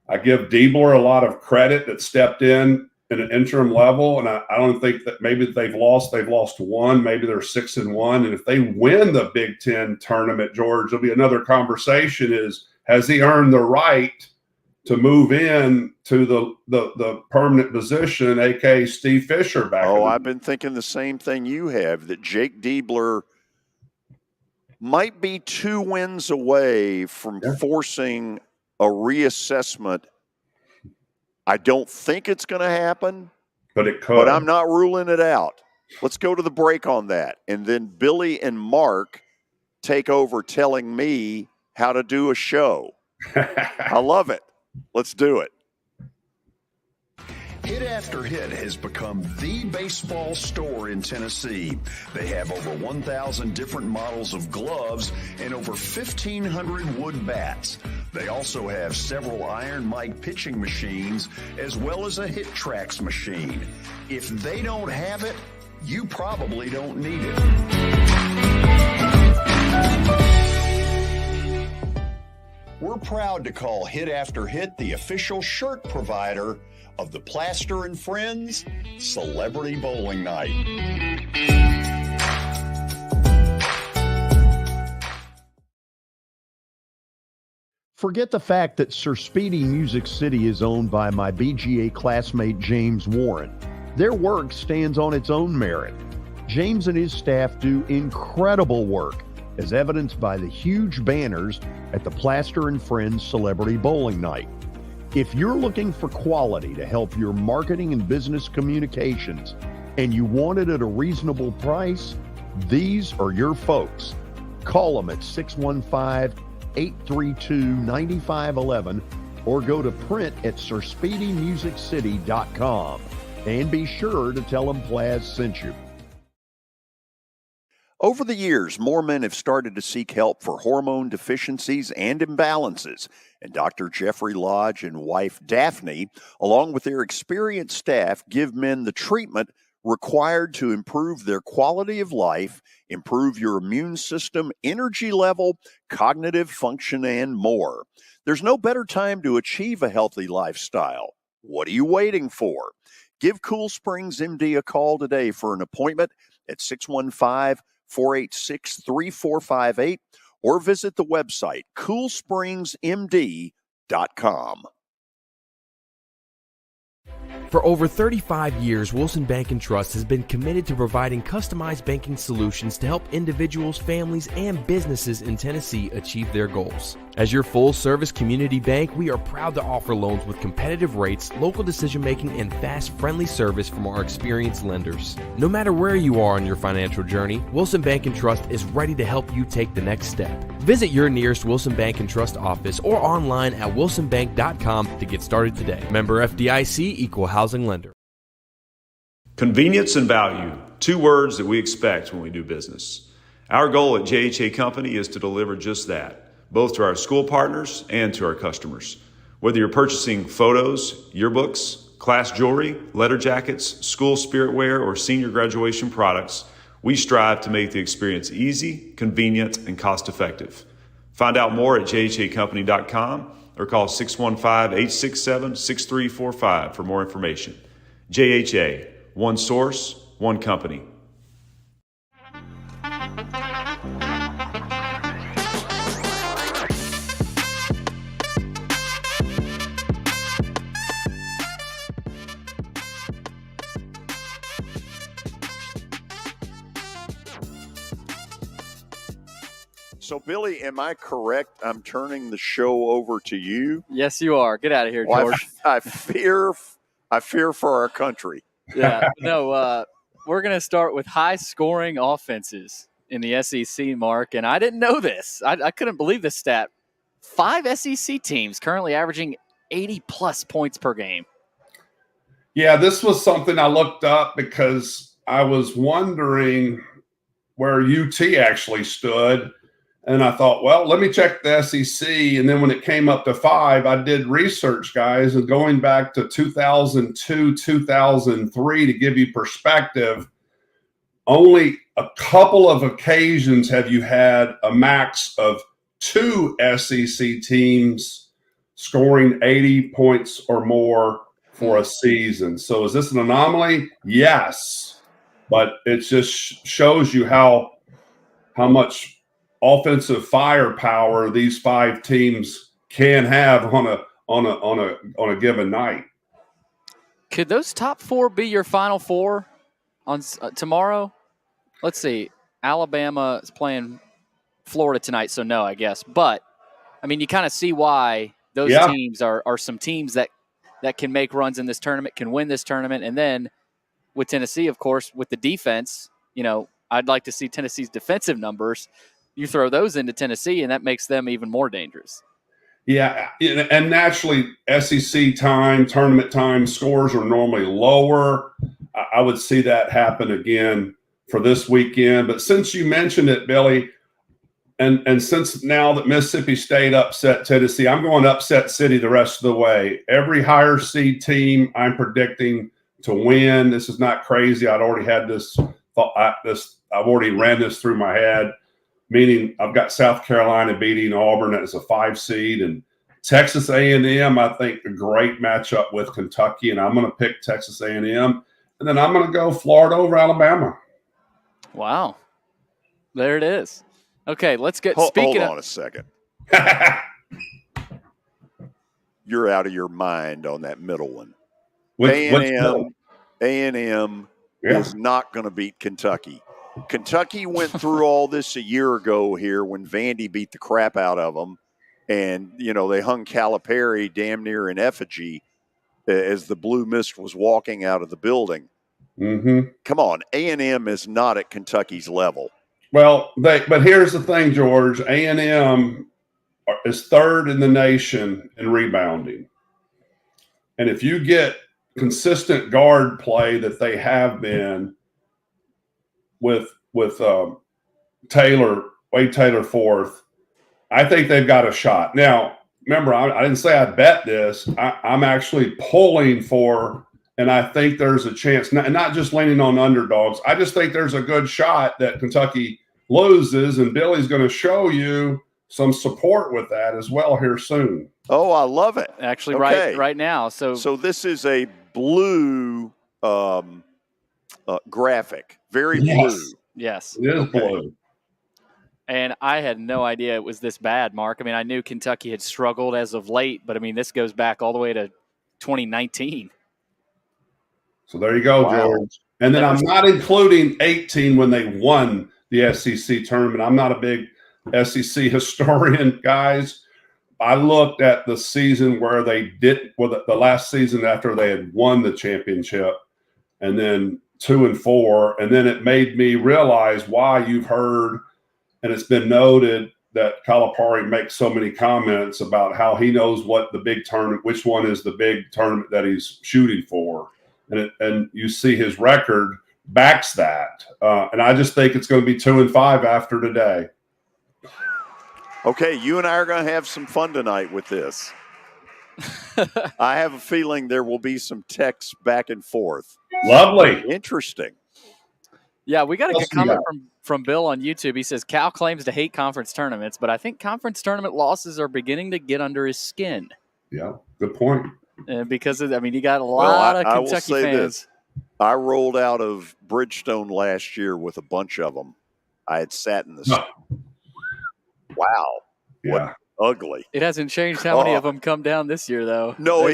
I give Diebler a lot of credit that stepped in an interim level, and I don't think that maybe they've lost one, maybe they're 6-1, and if they win the Big Ten tournament, George, there'll be another conversation: has he earned the right to move in to the permanent position, aka Steve Fisher back? I've been thinking the same thing you have, that Jake Diebler might be 2 wins away from forcing a reassessment. I don't think it's going to happen, but it could. But I'm not ruling it out. Let's go to the break on that. And then Billy and Mark take over telling me how to do a show. I love it. Let's do it. Hit After Hit has become the baseball store in Tennessee. They have over 1,000 different models of gloves and over 1,500 wood bats. They also have several Iron Mike pitching machines as well as a Hit Tracks machine. If they don't have it, you probably don't need it. We're proud to call Hit After Hit the official shirt provider of the Plaster and Friends Celebrity Bowling Night. Forget the fact that Sir Speedy Music City is owned by my BGA classmate James Warren. Their work stands on its own merit. James and his staff do incredible work, as evidenced by the huge banners at the Plaster and Friends Celebrity Bowling Night. If you're looking for quality to help your marketing and business communications, and you want it at a reasonable price, these are your folks. Call them at 615-832-9511 or go to print at sirspeedymusiccity.com. And be sure to tell them Plaz sent you. Over the years, more men have started to seek help for hormone deficiencies and imbalances, and Dr. Jeffrey Lodge and wife Daphne, along with their experienced staff, give men the treatment required to improve their quality of life, improve your immune system, energy level, cognitive function, and more. There's no better time to achieve a healthy lifestyle. What are you waiting for? Give Cool Springs MD a call today for an appointment at 615-486-3458 or visit the website coolspringsmd.com. For over 35 years, Wilson Bank & Trust has been committed to providing customized banking solutions to help individuals, families, and businesses in Tennessee achieve their goals. As your full-service community bank, we are proud to offer loans with competitive rates, local decision-making, and fast, friendly service from our experienced lenders. No matter where you are on your financial journey, Wilson Bank & Trust is ready to help you take the next step. Visit your nearest Wilson Bank & Trust office or online at wilsonbank.com to get started today. Member FDIC, Equal Housing Lender. Convenience and value, 2 words that we expect when we do business. Our goal at JHA Company is to deliver just that, both to our school partners and to our customers. Whether you're purchasing photos, yearbooks, class jewelry, letter jackets, school spirit wear, or senior graduation products, we strive to make the experience easy, convenient, and cost-effective. Find out more at jhacompany.com or call 615-867-6345 for more information. JHA, one source, one company. So, Billy, am I correct? I'm turning the show over to you. Yes, you are. Get out of here, Well, George. I fear for our country. Yeah. No, we're going to start with high-scoring offenses in the SEC, Mark, and I didn't know this. I couldn't believe this stat. 5 SEC teams currently averaging 80-plus points per game. Yeah, this was something I looked up because I was wondering where UT actually stood. And I thought, well, let me check the SEC. And then when it came up to 5, I did research, guys, and going back to 2002, 2003 to give you perspective, only a couple of occasions have you had a max of 2 SEC teams scoring 80 points or more for a season. So is this an anomaly? Yes. But it just shows you how much offensive firepower these 5 teams can have on a given night. Could those top 4 be your Final 4 on tomorrow? Let's see. Alabama is playing Florida tonight, so no, I guess. But, I mean, you kind of see why those teams are some teams that can make runs in this tournament, can win this tournament. And then with Tennessee, of course, with the defense, I'd like to see Tennessee's defensive numbers. You throw those into Tennessee, and that makes them even more dangerous. Yeah, and naturally, SEC time, tournament time, scores are normally lower. I would see that happen again for this weekend. But since you mentioned it, Billy, and since now that Mississippi State upset Tennessee, I'm going upset city the rest of the way. Every higher seed team I'm predicting to win. This is not crazy. I'd already had this thought. I've already ran this through my head. Meaning I've got South Carolina beating Auburn as a 5 seed, and Texas A&M, I think, a great matchup with Kentucky, and I'm going to pick Texas A&M, and then I'm going to go Florida over Alabama. Wow. There it is. Okay, let's get Hold on a second. You're out of your mind on that middle one. A&M is not going to beat Kentucky. Kentucky went through all this a year ago here when Vandy beat the crap out of them. And, they hung Calipari damn near in effigy as the blue mist was walking out of the building. Mm-hmm. Come on, A&M is not at Kentucky's level. Well, but here's the thing, George. A&M is 3rd in the nation in rebounding. And if you get consistent guard play that they have been with Wade Taylor 4th, I think they've got a shot. Now, remember, I didn't say I bet this. I'm actually pulling for, and I think there's a chance, and not just leaning on underdogs. I just think there's a good shot that Kentucky loses, and Billy's going to show you some support with that as well here soon. Oh, I love it. Actually, okay. right now. So this is a blue graphic. Very blue. Yes. It is blue. And I had no idea it was this bad, Mark. I mean, I knew Kentucky had struggled as of late, but, I mean, this goes back all the way to 2019. So there you go, George. And then I'm not including 18 when they won the SEC tournament. I'm not a big SEC historian, guys. I looked at the season where they did, the last season after they had won the championship, and then 2 and 4, and then it made me realize why you've heard, and it's been noted that Calipari makes so many comments about how he knows what the big tournament, which one is the big tournament that he's shooting for, and you see his record backs that, and I just think it's going to be 2 and 5 after today. Okay, you and I are going to have some fun tonight with this. I have a feeling there will be some texts back and forth. Lovely. Interesting. Yeah, we got a good comment from Bill on YouTube. He says, Cal claims to hate conference tournaments, but I think conference tournament losses are beginning to get under his skin. Yeah, good point. Because, you got a lot of Kentucky I will say fans. This. I rolled out of Bridgestone last year with a bunch of them. I had sat in the Wow. Yeah. What ugly. It hasn't changed how many of them come down this year, though. No,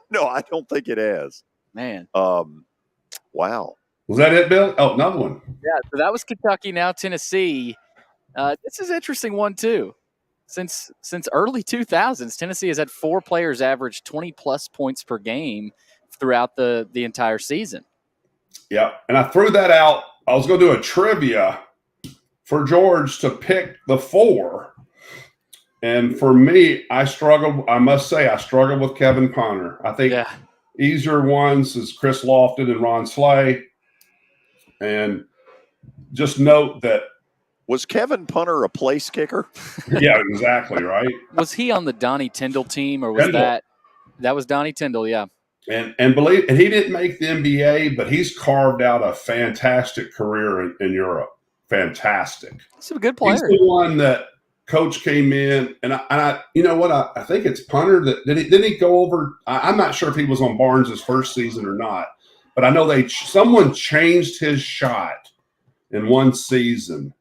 no, I don't think it has. Man. Wow. Was that it, Bill? Oh, another one. Yeah, so that was Kentucky. Now Tennessee. This is an interesting one, too. Since early 2000s, Tennessee has had 4 players average 20-plus points per game throughout the entire season. Yeah, and I threw that out. I was going to do a trivia for George to pick the 4. And for me, I must say, I struggled with Kevin Punter. I think easier ones is Chris Lofton and Ron Slay. And just note that. Was Kevin Punter a place kicker? Yeah, exactly, right? Was he on the Donnie Tyndall team, or was that was Donnie Tyndall, yeah. And he didn't make the NBA, but he's carved out a fantastic career in Europe. Fantastic. He's a good player. He's the one that coach came in, and I you know what? I think it's Punter that didn't he go over? I'm not sure if he was on Barnes' first season or not, but I know someone changed his shot in one season,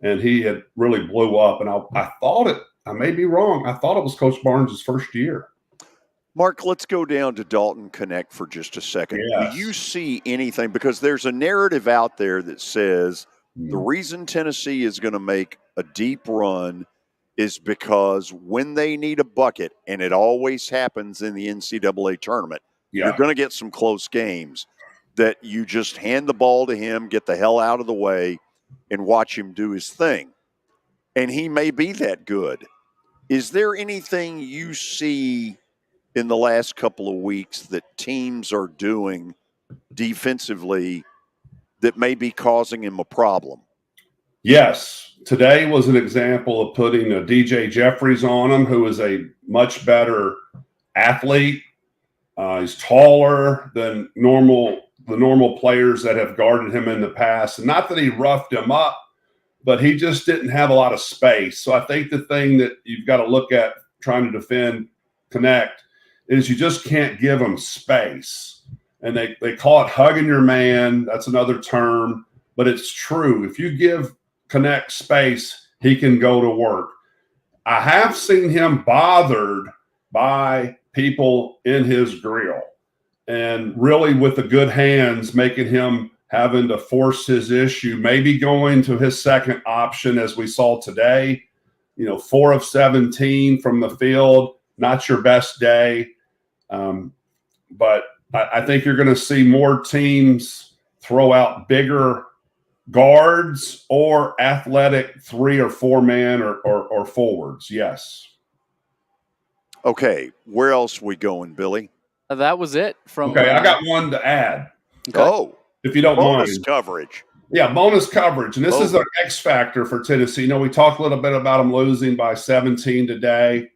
and he had really blew up. And I thought it. I may be wrong. I thought it was Coach Barnes' first year. Mark, let's go down to Dalton Connect for just a second. Yes. Do you see anything? Because there's a narrative out there that says the reason Tennessee is going to make a deep run is because when they need a bucket, and it always happens in the NCAA tournament, you're going to get some close games that you just hand the ball to him, get the hell out of the way, and watch him do his thing. And he may be that good. Is there anything you see in the last couple of weeks that teams are doing defensively that may be causing him a problem? Yes. Today was an example of putting a DJ Jeffries on him, who is a much better athlete. He's taller than the normal players that have guarded him in the past. And not that he roughed him up, but he just didn't have a lot of space. So I think the thing that you've got to look at trying to defend Connect is you just can't give him space. And they call it hugging your man. That's another term, but it's true. If you give Connect space, he can go to work. I have seen him bothered by people in his grill, and really with the good hands, making him having to force his issue, maybe going to his second option as we saw today. 4 of 17 from the field, not your best day. But I think you're going to see more teams throw out bigger guards or athletic 3 or 4 man or forwards. Yes. Okay. Where else we going, Billy? That was it. I got one to add. Okay. Oh, if you don't mind. Bonus coverage. Yeah, bonus coverage. And this is an X factor for Tennessee. We talked a little bit about them losing by 17 today.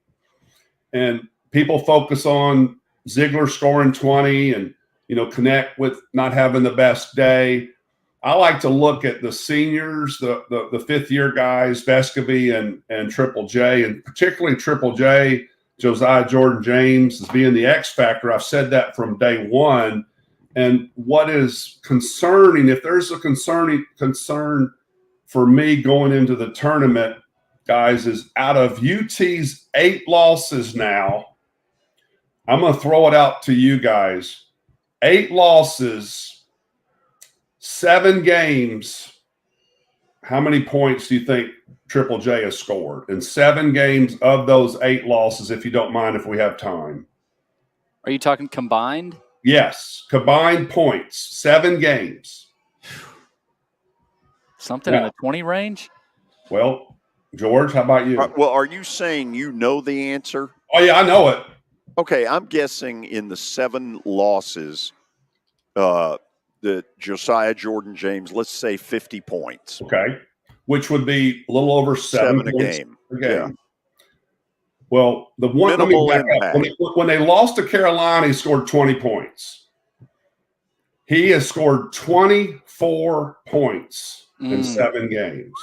And people focus on Ziegler scoring 20 and, Connect with not having the best day. I like to look at the seniors, the fifth-year guys, Vescovy and Triple J, and particularly Triple J, Josiah Jordan-James, as being the X factor. I've said that from day one. And what is concerning, if there's a concern for me going into the tournament, guys, is out of UT's 8 losses now, I'm going to throw it out to you guys. 8 losses, 7 games. How many points do you think Triple J has scored in 7 games of those 8 losses, if you don't mind, if we have time? Are you talking combined? Yes, combined points, 7 games. Something in the 20 range? Well, George, how about you? Well, are you saying you know the answer? Oh, yeah, I know it. Okay, I'm guessing in the 7 losses, the Josiah Jordan-James, let's say 50 points. Okay, which would be a little over 7 a game. Yeah. Well, the one minimal impact. When they lost to Carolina, he scored 20 points. He has scored 24 points in 7 games.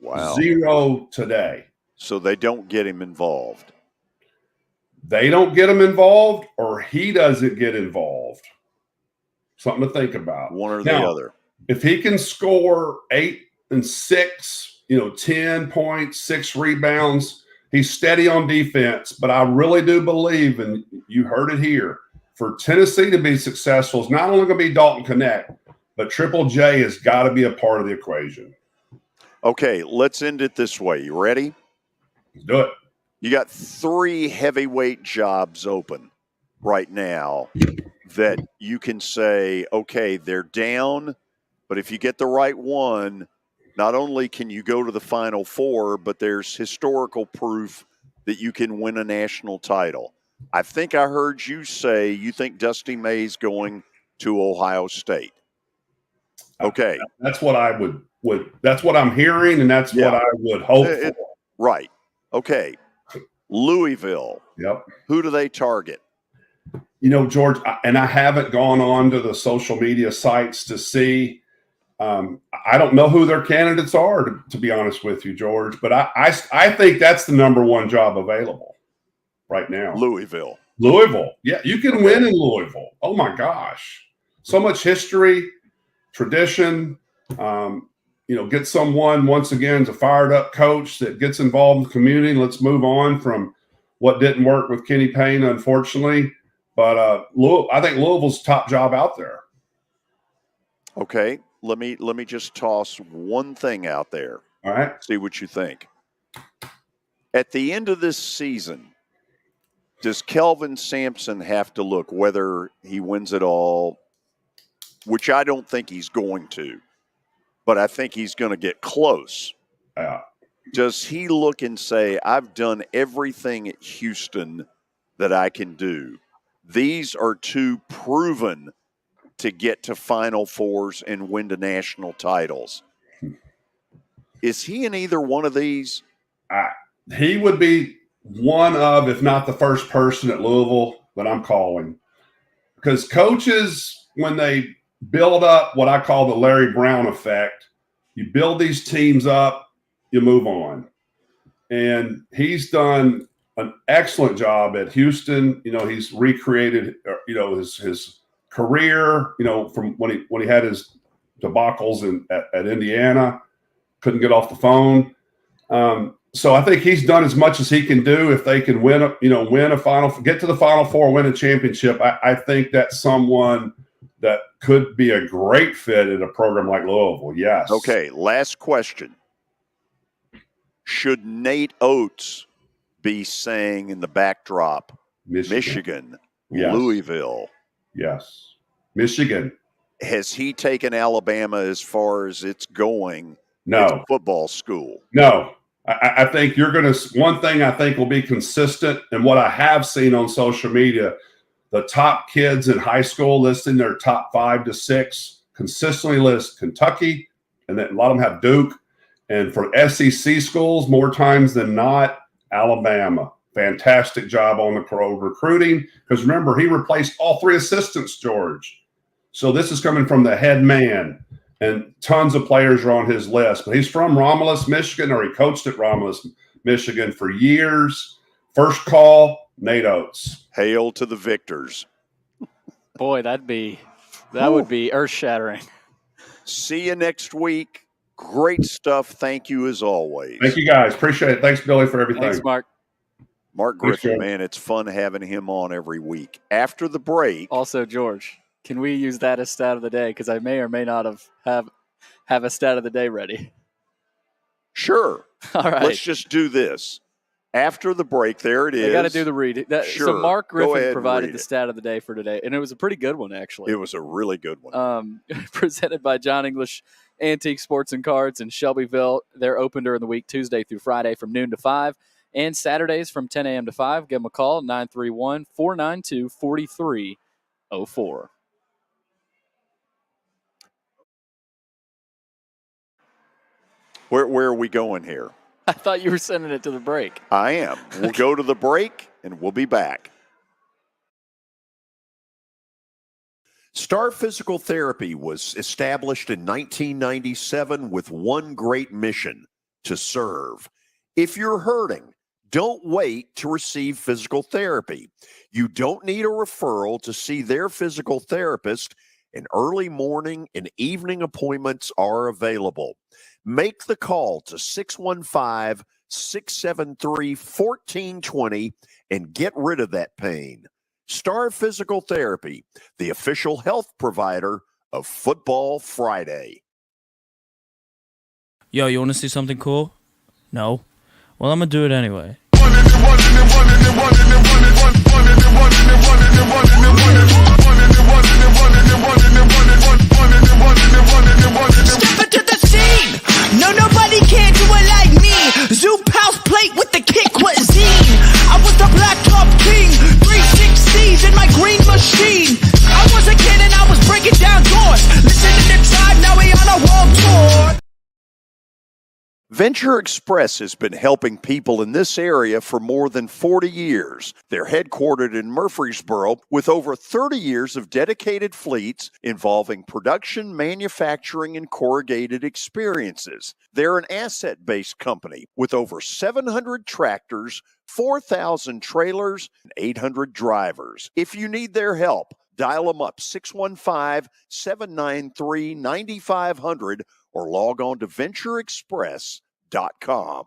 Wow. 0 today. So they don't get him involved. They don't get him involved, or he doesn't get involved. Something to think about. One or the other. If he can score 8 and 6, 10 points, 6 rebounds, he's steady on defense. But I really do believe, and you heard it here, for Tennessee to be successful, it's not only going to be Dalton Connect, but Triple J has got to be a part of the equation. Okay, let's end it this way. You ready? Let's do it. You got 3 heavyweight jobs open right now that you can say, okay, they're down, but if you get the right one, not only can you go to the Final Four, but there's historical proof that you can win a national title. I think I heard you say you think Dusty May's going to Ohio State. Okay. That's what I would that's what I'm hearing, and that's what I would hope for. Right. Okay. Louisville. Yep. Who do they target? George, and I haven't gone on to the social media sites to see. I don't know who their candidates are, to be honest with you, George. But I think that's the number one job available right now. Louisville. Yeah, you can win in Louisville. Oh, my gosh. So much history, tradition. Get someone, once again, a fired-up coach that gets involved in the community. Let's move on from what didn't work with Kenny Payne, unfortunately. But I think Louisville's top job out there. Okay, let me just toss one thing out there. All right. See what you think. At the end of this season, does Kelvin Sampson have to look, whether he wins it all, which I don't think he's going to, but I think he's going to get close. Does he look and say, I've done everything at Houston that I can do? These are 2 proven to get to Final Fours and win the national titles. Is he in either one of these? He would be one of, if not the first person at Louisville that I'm calling. Because coaches, when they build up what I call the Larry Brown effect, you build these teams up, you move on. And he's done an excellent job at Houston. He's recreated, his career, from when he had his debacles at Indiana, couldn't get off the phone. So I think he's done as much as he can do. If they can win a final, get to the Final Four, win a championship, I think that's someone that could be a great fit in a program like Louisville. Yes. Okay, last question. Should Nate Oates be saying in the backdrop, Michigan, yes. Louisville? Yes. Michigan. Has he taken Alabama as far as it's going? No. It's football school. No. I think you're going to – one thing I think will be consistent, and what I have seen on social media, the top kids in high school listing their top 5 to 6 consistently list Kentucky, and then a lot of them have Duke. And for SEC schools, more times than not, Alabama. Fantastic job on the recruiting. Because remember, he replaced all 3 assistants, George. So this is coming from the head man. And tons of players are on his list. But he's from Romulus, Michigan, or he coached at Romulus, Michigan for years. First call, Nate Oates. Hail to the victors. Boy, that would be earth-shattering. See you next week. Great stuff. Thank you as always. Thank you, guys. Appreciate it. Thanks, Billy, for everything. Thanks, Mark. Mark Griffin, man, it's fun having him on every week. After the break. Also, George, can we use that as stat of the day? Because I may or may not have a stat of the day ready. Sure. All right. Let's just do this. After the break, there it is. I got to do the read. Sure. So Mark Griffin provided the stat of the day for today, and it was a pretty good one, actually. It was a really good one. Presented by John English Antique Sports and Cards in Shelbyville. They're open during the week, Tuesday through Friday from noon to 5, and Saturdays from 10 a.m. to 5. Give them a call, 931-492-4304. Where are we going here? I thought you were sending it to the break. I am. We'll go to the break, and we'll be back. Star Physical Therapy was established in 1997 with one great mission: to serve. If you're hurting, don't wait to receive physical therapy. You don't need a referral to see their physical therapist, and early morning and evening appointments are available. Make the call to 615-673-1420 and get rid of that pain. Star Physical Therapy, the official health provider of Football Friday. Yo, you want to see something cool? No? Well, I'm going to do it anyway. Step into the scene. No, nobody can do it like me. Zoom house plate with the kick cuisine. I was the blacktop king. 360s in my green machine. I was a kid and I was breaking down doors. Listen to the tribe, now we on a world tour. Venture Express has been helping people in this area for more than 40 years. They're headquartered in Murfreesboro with over 30 years of dedicated fleets involving production, manufacturing, and corrugated experiences. They're an asset-based company with over 700 tractors, 4,000 trailers, and 800 drivers. If you need their help, dial them up 615-793-9500 or log on to ventureexpress.com.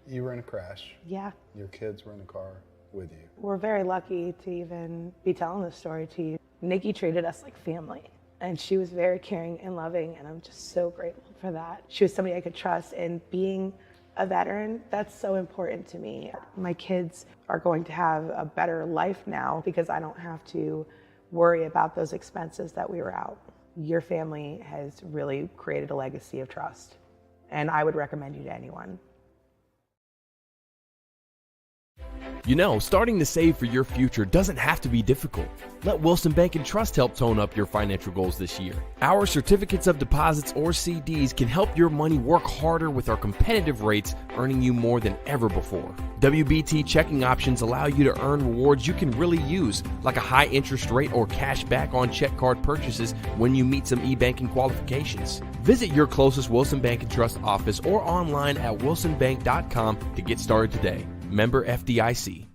You were in a crash. Yeah. Your kids were in the car with you. We're very lucky to even be telling this story to you. Nikki treated us like family, and she was very caring and loving, and I'm just so grateful for that. She was somebody I could trust, and being a veteran, that's so important to me. My kids are going to have a better life now because I don't have to worry about those expenses that we were out. Your family has really created a legacy of trust, and I would recommend you to anyone. You know, starting to save for your future doesn't have to be difficult. Let Wilson Bank and Trust help tone up your financial goals this year. Our certificates of deposits or CDs can help your money work harder with our competitive rates, earning you more than ever before. WBT checking options allow you to earn rewards you can really use, like a high interest rate or cash back on check card purchases when you meet some e-banking qualifications. Visit your closest Wilson Bank and Trust office or online at wilsonbank.com to get started today. Member FDIC.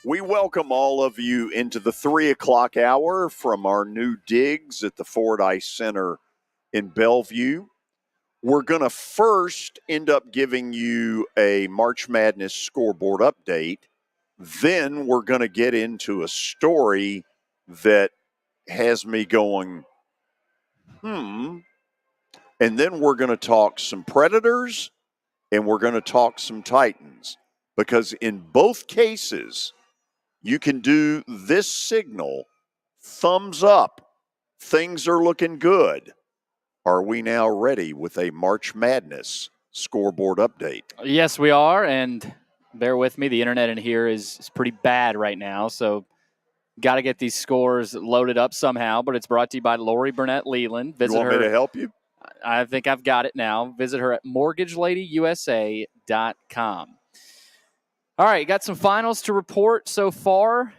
We welcome all of you into the 3 o'clock hour from our new digs at the Fordyce Center in Bellevue. We're going to first end up giving you a March Madness scoreboard update. Then we're going to get into a story that has me going, And then we're going to talk some Predators and we're going to talk some Titans. Because in both cases, you can do this signal, thumbs up. Things are looking good. Are we now ready with a March Madness scoreboard update? Yes, we are, and bear with me. The internet in here is pretty bad right now, so got to get these scores loaded up somehow, but it's brought to you by Lori Burnett Leland. You want me to help you? I think I've got it now. Visit her at mortgageladyusa.com. All right, got some finals to report so far.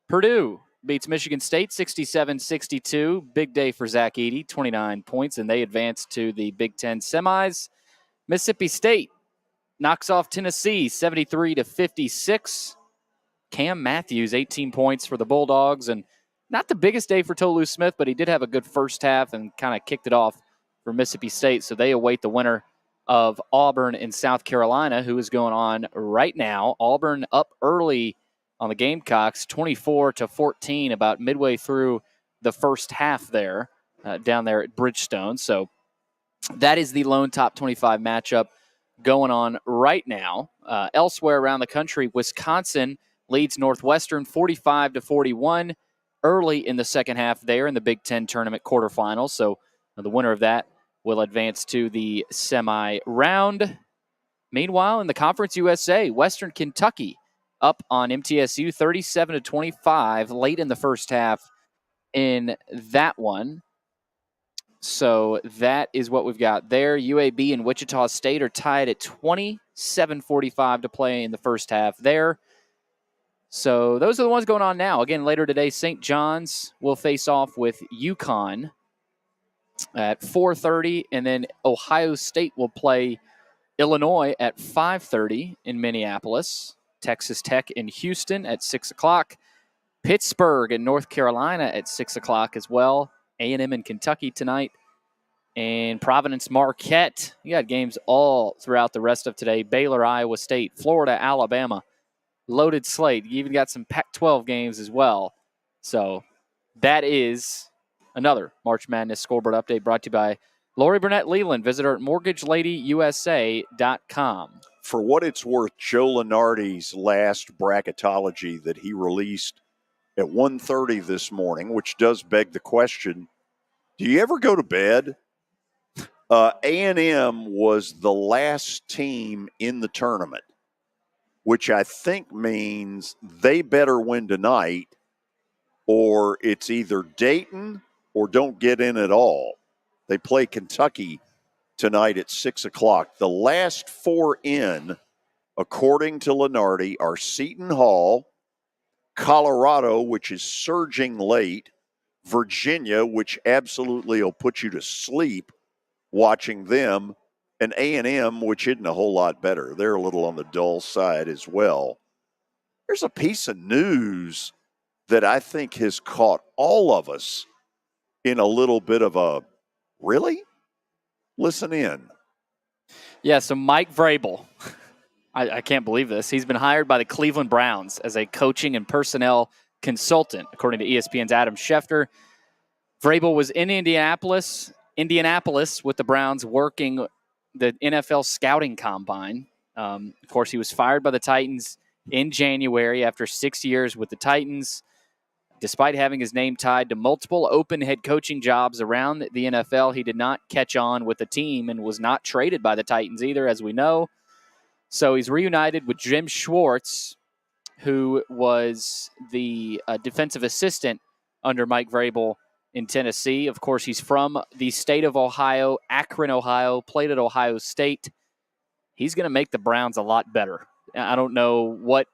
Purdue beats Michigan State 67-62. Big day for Zach Edey, 29 points, and they advance to the Big Ten semis. Mississippi State knocks off Tennessee 73-56. Cam Matthews, 18 points for the Bulldogs, and not the biggest day for Tolu Smith, but he did have a good first half and kind of kicked it off for Mississippi State, so they await the winner of Auburn and South Carolina, who is going on right now. Auburn up early on the Gamecocks, 24-14, about midway through the first half there, down there at Bridgestone. So that is the lone top 25 matchup going on right now. Elsewhere around the country, Wisconsin leads Northwestern 45-41 early in the second half there in the Big Ten tournament quarterfinals. So the winner of that will advance to the semi-round. Meanwhile, in the Conference USA, Western Kentucky up on MTSU 37-25 late in the first half in that one. So that is what we've got there. UAB and Wichita State are tied at 27:45 to play in the first half there. So those are the ones going on now. Again, later today, St. John's will face off with UConn at 4:30, and then Ohio State will play Illinois at 5:30 in Minneapolis. Texas Tech in Houston at 6 o'clock. Pittsburgh and North Carolina at 6 o'clock as well. A&M in Kentucky tonight. And Providence Marquette. You got games all throughout the rest of today. Baylor, Iowa State, Florida, Alabama. Loaded slate. You even got some Pac-12 games as well. So that is another March Madness scoreboard update brought to you by Lori Burnett Leland. Visit her at mortgageladyyusa.com. For what it's worth, Joe Lunardi's last bracketology that he released at 1:30 this morning, which does beg the question, do you ever go to bed? A&M was the last team in the tournament, which I think means they better win tonight, or it's either Dayton or don't get in at all. They play Kentucky tonight at 6 o'clock. The last four in, according to Lunardi, are Seton Hall, Colorado, which is surging late, Virginia, which absolutely will put you to sleep watching them, and A&M, which isn't a whole lot better. They're a little on the dull side as well. There's a piece of news that I think has caught all of us in a little bit of a, really? Listen in. Yeah, so Mike Vrabel, I can't believe this. He's been hired by the Cleveland Browns as a coaching and personnel consultant, according to ESPN's Adam Schefter. Vrabel was in Indianapolis with the Browns working the NFL scouting combine. Of course, he was fired by the Titans in January after 6 years with the Titans. Despite having his name tied to multiple open head coaching jobs around the NFL, he did not catch on with the team and was not traded by the Titans either, as we know. So he's reunited with Jim Schwartz, who was the defensive assistant under Mike Vrabel in Tennessee. Of course, he's from the state of Ohio, Akron, Ohio, played at Ohio State. He's going to make the Browns a lot better. I don't know what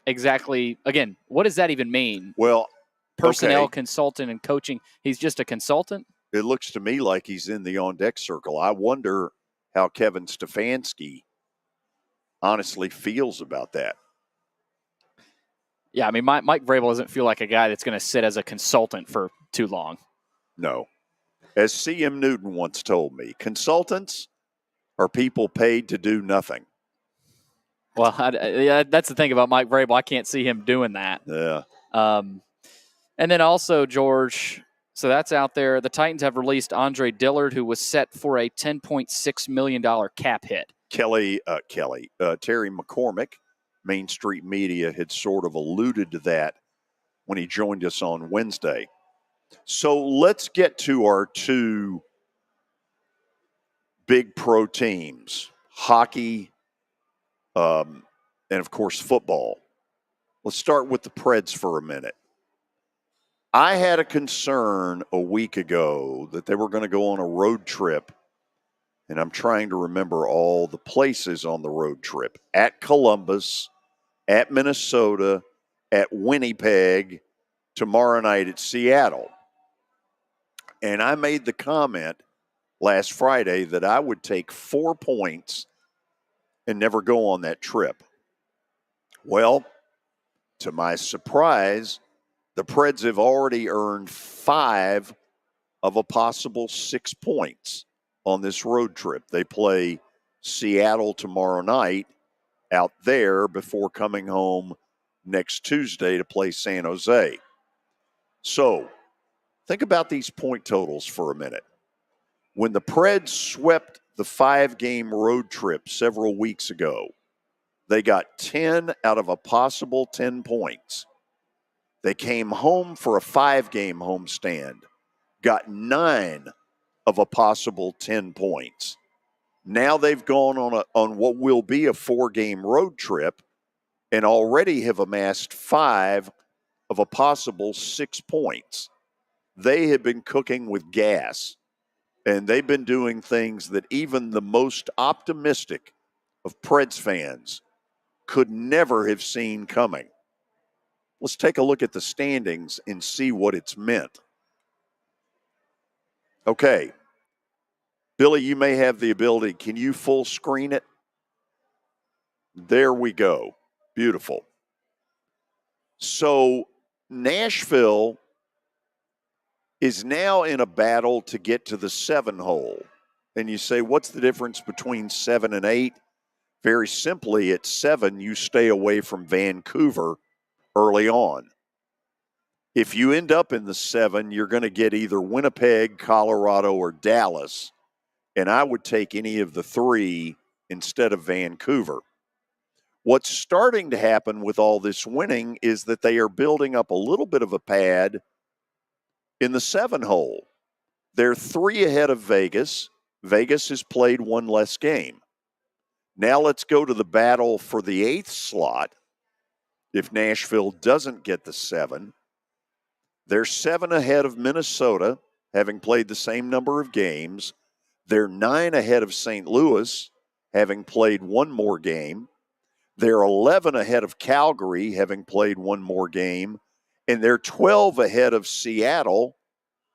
exactly, again, what does that even mean? Well, personnel consultant and coaching. He's just a consultant? It looks to me like he's in the on-deck circle. I wonder how Kevin Stefanski honestly feels about that. Yeah, I mean, Mike Vrabel doesn't feel like a guy that's going to sit as a consultant for too long. No. As C.M. Newton once told me, consultants are people paid to do nothing. Well, that's the thing about Mike Vrabel. I can't see him doing that. Yeah. And then also, George, so that's out there. The Titans have released Andre Dillard, who was set for a $10.6 million cap hit. Terry McCormick, Main Street Media, had sort of alluded to that when he joined us on Wednesday. So let's get to our two big pro teams, hockey and, of course, football. Let's start with the Preds for a minute. I had a concern a week ago that they were going to go on a road trip, and I'm trying to remember all the places on the road trip. At Columbus, at Minnesota, at Winnipeg, tomorrow night at Seattle. And I made the comment last Friday that I would take 4 points and never go on that trip. Well, to my surprise, the Preds have already earned 5 of a possible 6 points on this road trip. They play Seattle tomorrow night out there before coming home next Tuesday to play San Jose. So, think about these point totals for a minute. When the Preds swept the 5-game road trip several weeks ago, they got 10 out of a possible 10 points. They came home for a 5-game homestand, got 9 of a possible 10 points. Now they've gone on what will be a 4-game road trip and already have amassed 5 of a possible 6 points. They have been cooking with gas, and they've been doing things that even the most optimistic of Preds fans could never have seen coming. Let's take a look at the standings and see what it's meant. Okay. Billy, you may have the ability. Can you full screen it? There we go. Beautiful. So Nashville is now in a battle to get to the 7 hole. And you say, what's the difference between 7 and 8? Very simply, at 7, you stay away from Vancouver early on. If you end up in the 7, you're going to get either Winnipeg, Colorado, or Dallas. And I would take any of the 3 instead of Vancouver. What's starting to happen with all this winning is that they are building up a little bit of a pad in the 7 hole. They're 3 ahead of Vegas. Vegas has played 1 less game. Now let's go to the battle for the 8th slot. If Nashville doesn't get the 7, they're 7 ahead of Minnesota, having played the same number of games. They're 9 ahead of St. Louis, having played 1 more game. They're 11 ahead of Calgary, having played 1 more game. And they're 12 ahead of Seattle,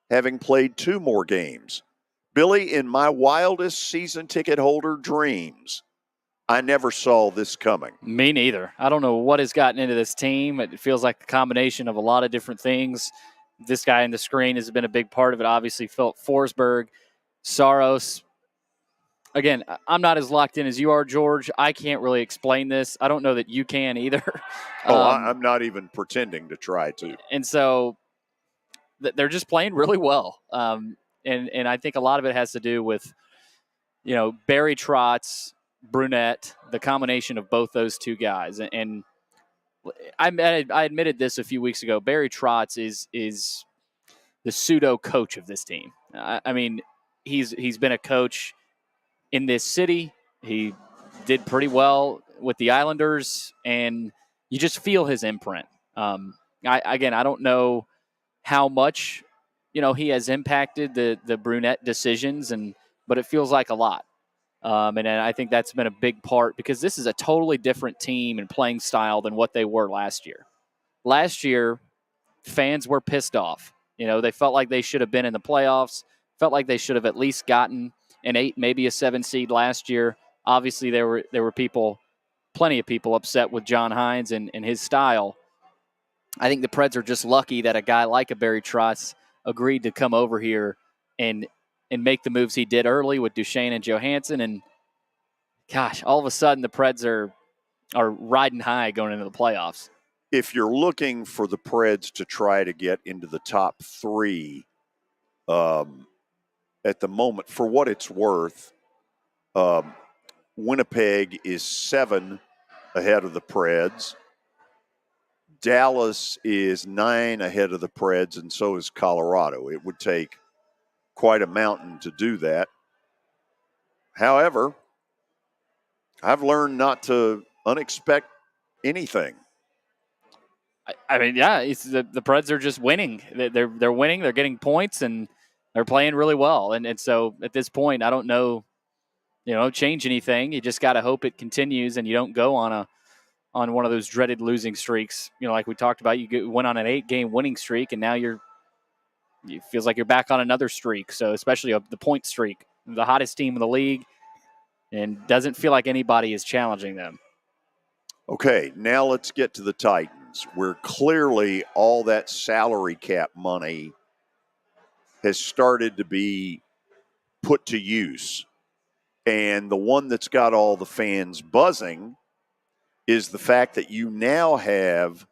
having played 2 more games. Billy, in my wildest season ticket holder dreams, I never saw this coming. Me neither. I don't know what has gotten into this team. It feels like a combination of a lot of different things. This guy on the screen has been a big part of it. Obviously, Philip Forsberg, Saros. Again, I'm not as locked in as you are, George. I can't really explain this. I don't know that you can either. I'm not even pretending to try to. And so they're just playing really well. And I think a lot of it has to do with, Barry Trotz, Brunette, the combination of both those 2 guys. And I admitted this a few weeks ago. Barry Trotz is the pseudo coach of this team. I mean, he's been a coach in this city. He did pretty well with the Islanders, and you just feel his imprint. I don't know how much he has impacted the Brunette decisions, but it feels like a lot. And I think that's been a big part because this is a totally different team and playing style than what they were last year. Last year, fans were pissed off. They felt like they should have been in the playoffs, felt like they should have at least gotten an 8, maybe a 7 seed last year. Obviously, there were plenty of people upset with John Hines and his style. I think the Preds are just lucky that a guy like a Barry Trotz agreed to come over here and make the moves he did early with Duchesne and Johansson. And, gosh, all of a sudden the Preds are riding high going into the playoffs. If you're looking for the Preds to try to get into the top 3 at the moment, for what it's worth, Winnipeg is 7 ahead of the Preds. Dallas is 9 ahead of the Preds, and so is Colorado. It would take quite a mountain to do that. However, I've learned not to unexpect anything. I mean, yeah, it's the Preds are just winning. They're winning. They're getting points, and they're playing really well. And so at this point, I don't know, change anything. You just got to hope it continues, and you don't go on one of those dreaded losing streaks. Like we talked about, you went on an 8-game winning streak, and now it feels like you're back on another streak. So especially the point streak, the hottest team in the league, and doesn't feel like anybody is challenging them. Okay, now let's get to the Titans, where clearly all that salary cap money has started to be put to use. And the one that's got all the fans buzzing is the fact that you now have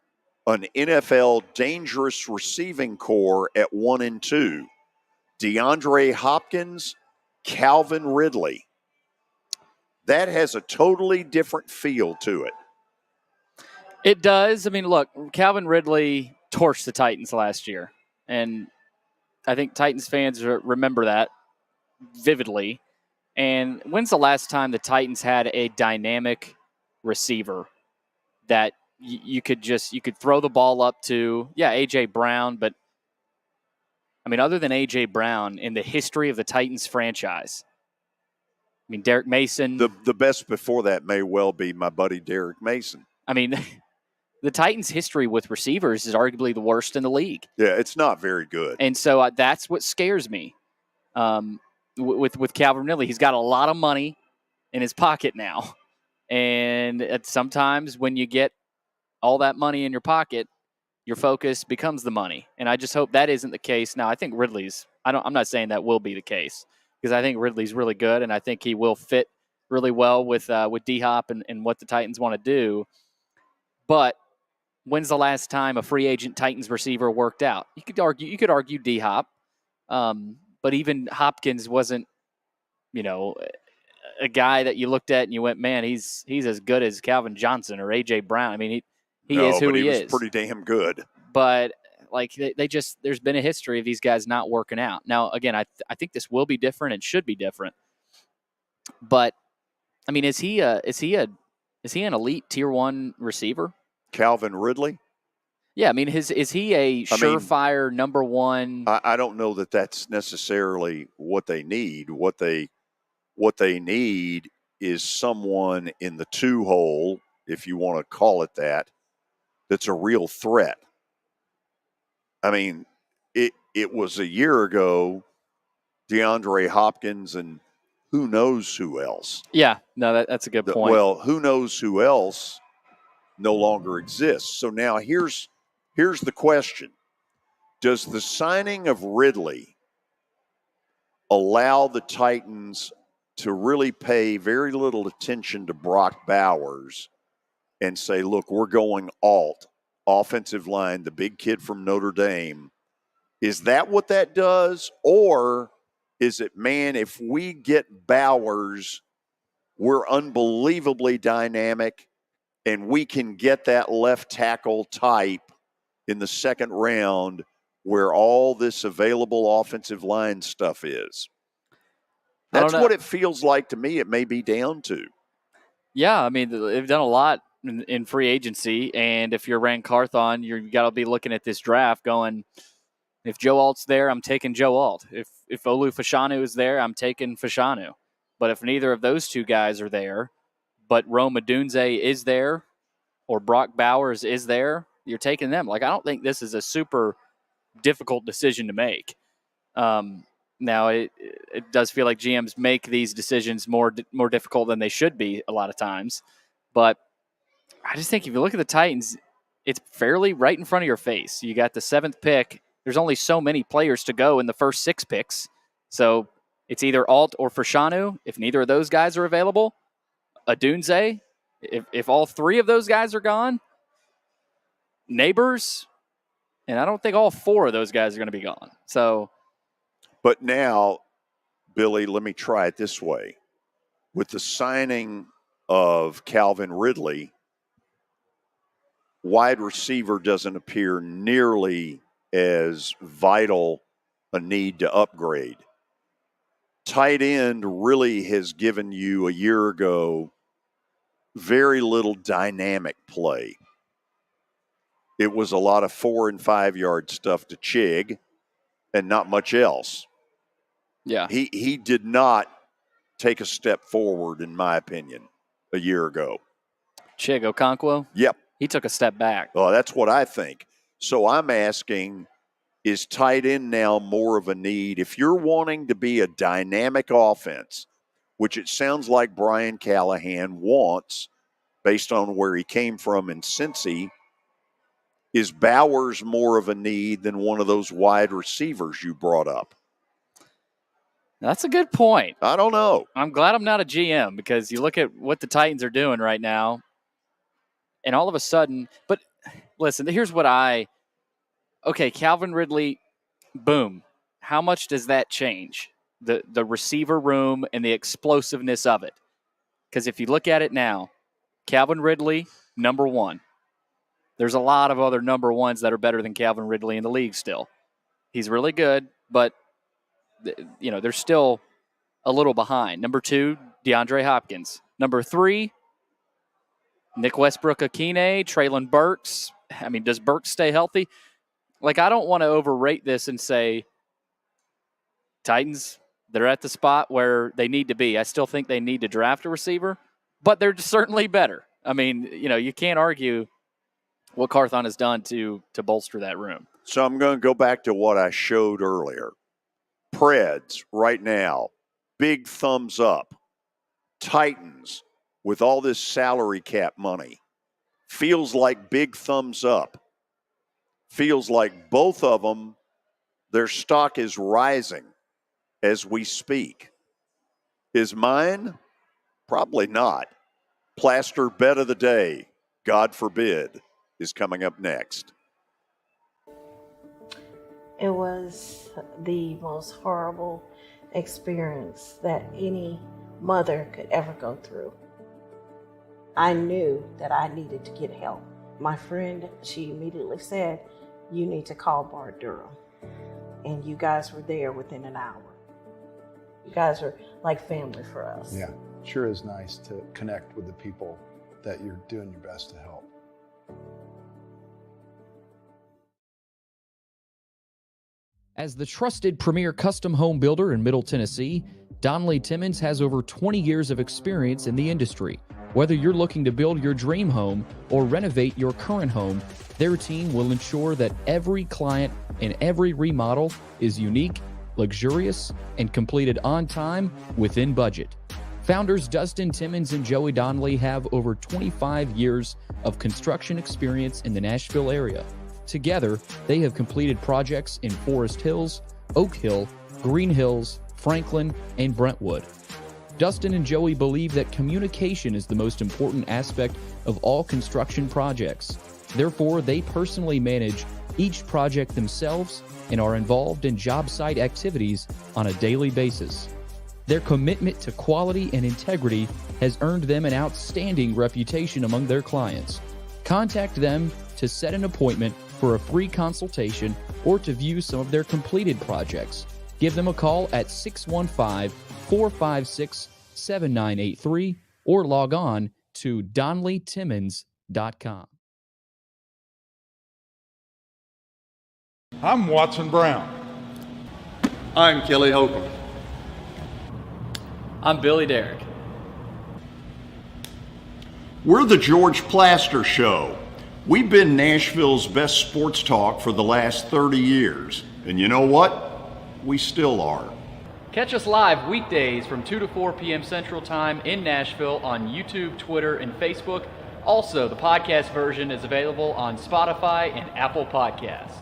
an NFL dangerous receiving core at 1 and 2. DeAndre Hopkins, Calvin Ridley. That has a totally different feel to it. It does. I mean, look, Calvin Ridley torched the Titans last year. And I think Titans fans remember that vividly. And when's the last time the Titans had a dynamic receiver that you could throw the ball up to? Yeah, A.J. Brown, but I mean, other than A.J. Brown in the history of the Titans franchise, I mean, Derek Mason. The best before that may well be my buddy Derek Mason. I mean, the Titans' history with receivers is arguably the worst in the league. Yeah, it's not very good. And so that's what scares me with Calvin Ridley. He's got a lot of money in his pocket now. And sometimes when you get all that money in your pocket, your focus becomes the money. And I just hope that isn't the case. Now, I think I'm not saying that will be the case, because I think Ridley's really good, and I think he will fit really well with D-Hop and what the Titans want to do. But when's the last time a free agent Titans receiver worked out? You could argue D-Hop, but even Hopkins wasn't, a guy that you looked at and you went, man, he's as good as Calvin Johnson or A.J. Brown. I mean, he is who he is. Was pretty damn good. But like there's been a history of these guys not working out. Now, again, I think this will be different and should be different. But I mean, is he an elite tier 1 receiver? Calvin Ridley? Yeah, I mean, is he a surefire number 1? I don't know that that's necessarily what they need. What they need is someone in the 2 hole, if you want to call it that, that's a real threat. I mean, it was a year ago, DeAndre Hopkins and who knows who else. Yeah, no, that's a good point. Well, who knows who else no longer exists. So now here's the question. Does the signing of Ridley allow the Titans to really pay very little attention to Brock Bowers and say, look, we're going offensive line, the big kid from Notre Dame? Is that what that does? Or is it, man, if we get Bowers, we're unbelievably dynamic and we can get that left tackle type in the second round where all this available offensive line stuff is? That's what it feels like to me. It may be down to. Yeah, I mean, they've done a lot in free agency, and if you're Rand Carthon, you got to be looking at this draft going, if Joe Alt's there, I'm taking Joe Alt. If Olu Fashanu is there, I'm taking Fashanu. But if neither of those 2 guys are there, but Rome Odunze is there or Brock Bowers is there, you're taking them. Like, I don't think this is a super difficult decision to make. Now, it does feel like GMs make these decisions more difficult than they should be a lot of times. But I just think if you look at the Titans, it's fairly right in front of your face. You got the 7th pick. There's only so many players to go in the first 6 picks. So it's either Alt or Fashanu. If neither of those guys are available, Odunze. If all 3 of those guys are gone, Neighbors. And I don't think all 4 of those guys are going to be gone. So, but now, Billy, let me try it this way. With the signing of Calvin Ridley, wide receiver doesn't appear nearly as vital a need to upgrade. Tight end really has given you a year ago very little dynamic play. It was a lot of 4 and 5 yard stuff to Chig and not much else. Yeah. He did not take a step forward, in my opinion, a year ago. Chig Okonkwo? Yep. He took a step back. Oh, that's what I think. So I'm asking, is tight end now more of a need? If you're wanting to be a dynamic offense, which it sounds like Brian Callahan wants based on where he came from in Cincy, is Bowers more of a need than one of those wide receivers you brought up? That's a good point. I don't know. I'm glad I'm not a GM, because you look at what the Titans are doing right now, and all of a sudden, but listen, here's what Calvin Ridley, boom. How much does that change? The receiver room and the explosiveness of it. Because if you look at it now, Calvin Ridley, number 1. There's a lot of other number 1s that are better than Calvin Ridley in the league still. He's really good, but they're still a little behind. Number 2, DeAndre Hopkins. Number 3, Nick Westbrook-Akine, Traylon Burks. I mean, does Burks stay healthy? Like, I don't want to overrate this and say Titans, they're at the spot where they need to be. I still think they need to draft a receiver, but they're certainly better. I mean, you can't argue what Carthon has done to bolster that room. So I'm going to go back to what I showed earlier. Preds right now, big thumbs up. Titans, with all this salary cap money, feels like big thumbs up. feels like both of them, their stock is rising as we speak. Is mine? Probably not. Plaster bet of the day, God forbid, is coming up next. It was the most horrible experience that any mother could ever go through. I knew that I needed to get help. My friend, she immediately said, "You need to call Bart Durham." And you guys were there within an hour. You guys are like family for us. Yeah, sure is nice to connect with the people that you're doing your best to help. As the trusted premier custom home builder in Middle Tennessee, Donnelly Timmons has over 20 years of experience in the industry. Whether you're looking to build your dream home or renovate your current home, their team will ensure that every client and every remodel is unique, luxurious, and completed on time within budget. Founders Dustin Timmons and Joey Donnelly have over 25 years of construction experience in the Nashville area. Together, they have completed projects in Forest Hills, Oak Hill, Green Hills, Franklin, and Brentwood. Dustin and Joey believe that communication is the most important aspect of all construction projects. Therefore, they personally manage each project themselves and are involved in job site activities on a daily basis. Their commitment to quality and integrity has earned them an outstanding reputation among their clients. Contact them to set an appointment for a free consultation or to view some of their completed projects. Give them a call at 615-456-7983 or log on to DonnellyTimmons.com. I'm Watson Brown. I'm Kelly Holcomb. I'm Billy Derrick. We're the George Plaster Show. We've been Nashville's best sports talk for the last 30 years. And you know what? We still are. Catch us live weekdays from 2 to 4 p.m. Central Time in Nashville on YouTube, Twitter, and Facebook. Also, the podcast version is available on Spotify and Apple Podcasts.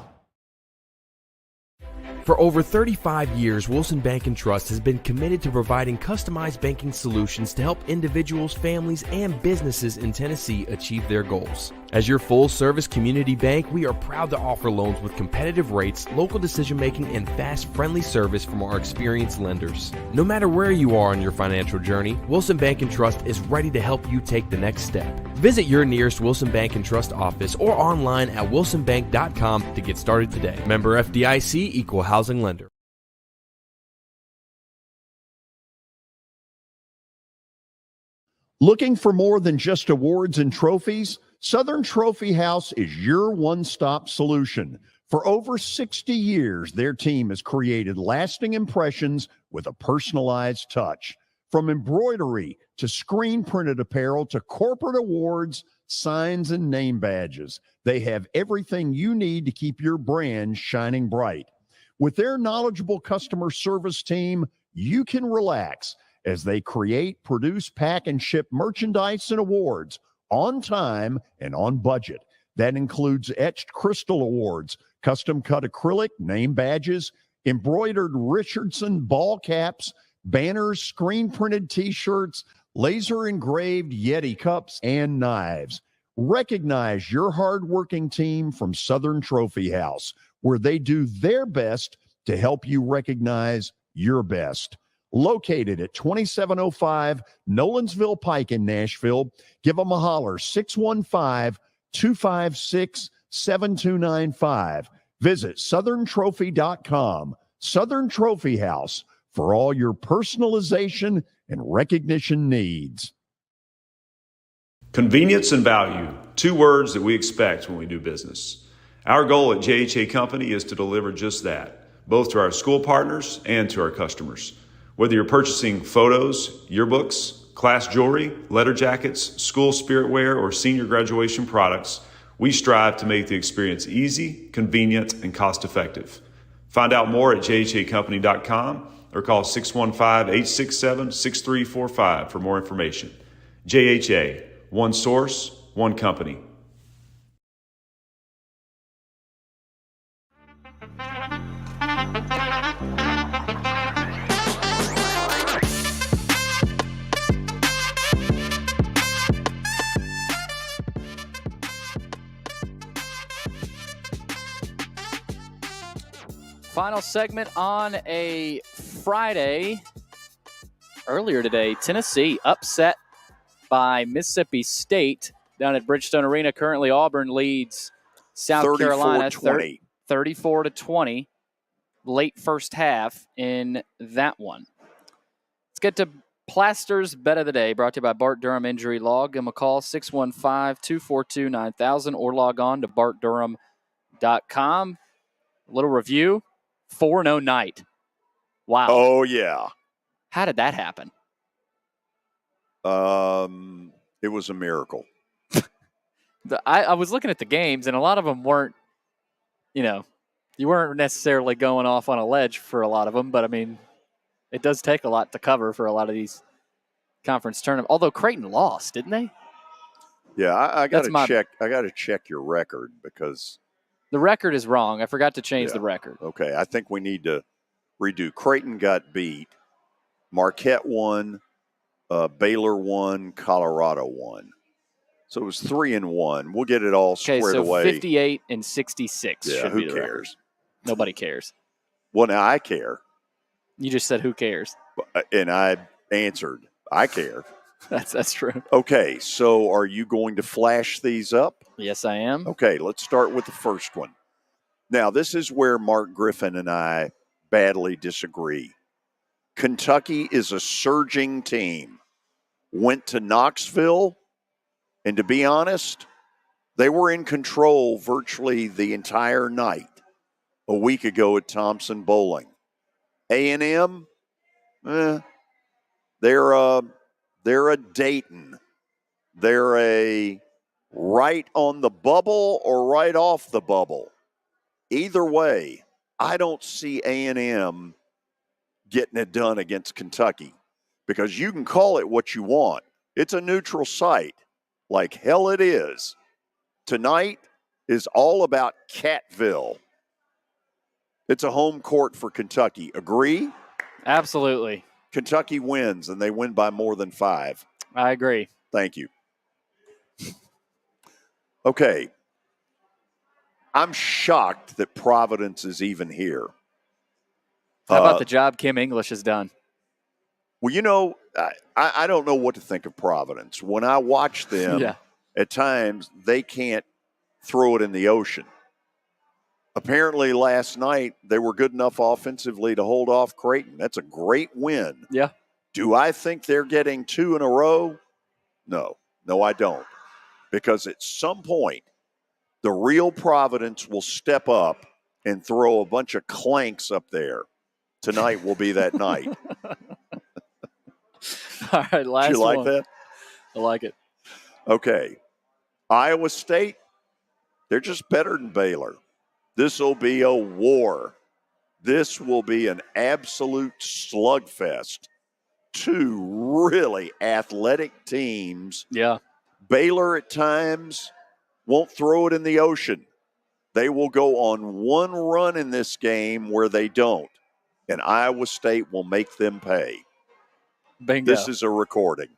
For over 35 years, Wilson Bank & Trust has been committed to providing customized banking solutions to help individuals, families, and businesses in Tennessee achieve their goals. As your full-service community bank, we are proud to offer loans with competitive rates, local decision-making, and fast, friendly service from our experienced lenders. No matter where you are on your financial journey, Wilson Bank & Trust is ready to help you take the next step. Visit your nearest Wilson Bank & Trust office or online at wilsonbank.com to get started today. Member FDIC, Equal Housing Lender. Looking for more than just awards and trophies? Southern Trophy House is your one-stop solution. For over 60 years, their team has created lasting impressions with a personalized touch. From embroidery to screen-printed apparel to corporate awards, signs, and name badges, they have everything you need to keep your brand shining bright. With their knowledgeable customer service team, you can relax as they create, produce, pack, and ship merchandise and awards on time and on budget. That includes etched crystal awards, custom-cut acrylic, name badges, embroidered Richardson ball caps, banners, screen-printed T-shirts, laser-engraved Yeti cups, and knives. Recognize your hard-working team from Southern Trophy House, where they do their best to help you recognize your best. Located at 2705 Nolensville Pike in Nashville, give them a holler, 615-256-7295. Visit southerntrophy.com. Southern Trophy House, for all your personalization and recognition needs. Convenience and value, two words that we expect when we do business. Our goal at JHA Company is to deliver just that, both to our school partners and to our customers. Whether you're purchasing photos, yearbooks, class jewelry, letter jackets, school spirit wear, or senior graduation products, we strive to make the experience easy, convenient, and cost-effective. Find out more at jhacompany.com or call 615-867-6345 for more information. JHA, one source, one company. Final segment on a Friday. Earlier today, Tennessee upset by Mississippi State down at Bridgestone Arena. Currently, Auburn leads South Carolina 34-20. Late first half in that one. Let's get to Plaster's Bet of the Day, brought to you by Bart Durham Injury Law. Give them a call, 615-242-9000, or log on to bartdurham.com. A little review, 4-0 night. Wow. Oh, yeah. How did that happen? It was a miracle. I was looking at the games, and a lot of them weren't, you weren't necessarily going off on a ledge for a lot of them, but, I mean, it does take a lot to cover for a lot of these conference tournaments. Although Creighton lost, didn't they? Yeah, I got to check. I got to check your record because the record is wrong. I forgot to change the record. Okay, I think we need to redo. Creighton got beat. Marquette won. Baylor won. Colorado won. So it was 3-1. We'll get it all squared away. 58-66. Yeah, should who be the cares? record. Nobody cares. Well, now I care. You just said who cares? And I answered, I care. That's true. Okay, so are you going to flash these up? Yes, I am. Okay, let's start with the first one. Now, this is where Mark Griffin and I badly disagree. Kentucky is a surging team. Went to Knoxville, and to be honest, they were in control virtually the entire night a week ago at Thompson Bowling. A&M, they're a Dayton. They're a right on the bubble or right off the bubble. Either way, I don't see A&M getting it done against Kentucky because you can call it what you want. It's a neutral site, like hell it is. Tonight is all about Catville. It's a home court for Kentucky. Agree? Absolutely. Kentucky wins, and they win by more than 5. I agree. Thank you. Okay. I'm shocked that Providence is even here. How about the job Kim English has done? Well, I don't know what to think of Providence. When I watch them, at times they can't throw it in the ocean. Apparently last night they were good enough offensively to hold off Creighton. That's a great win. Yeah. Do I think they're getting 2 in a row? No, I don't. Because at some point, the real Providence will step up and throw a bunch of clanks up there. Tonight will be that night. All right, last one. Do you like that? I like it. Okay. Iowa State, they're just better than Baylor. This will be a war. This will be an absolute slugfest. 2 really athletic teams. Yeah. Baylor at times won't throw it in the ocean. They will go on one run in this game where they don't. And Iowa State will make them pay. Bingo. This is a recording.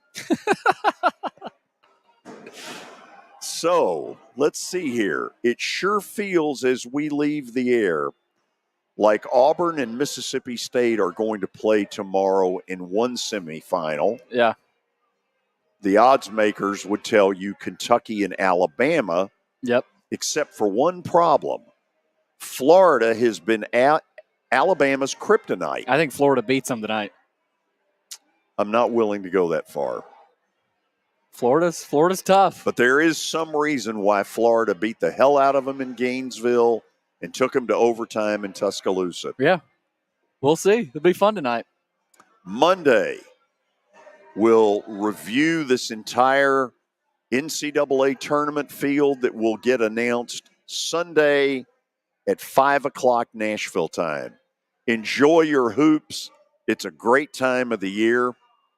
So, let's see here. It sure feels as we leave the air like Auburn and Mississippi State are going to play tomorrow in one semifinal. Yeah. The odds makers would tell you Kentucky and Alabama. Yep. Except for one problem. Florida has been at Alabama's kryptonite. I think Florida beats them tonight. I'm not willing to go that far. Florida's tough. But there is some reason why Florida beat the hell out of them in Gainesville and took them to overtime in Tuscaloosa. Yeah. We'll see. It'll be fun tonight. Monday, we'll review this entire NCAA tournament field that will get announced Sunday at 5 o'clock Nashville time. Enjoy your hoops. It's a great time of the year.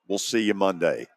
We'll see you Monday.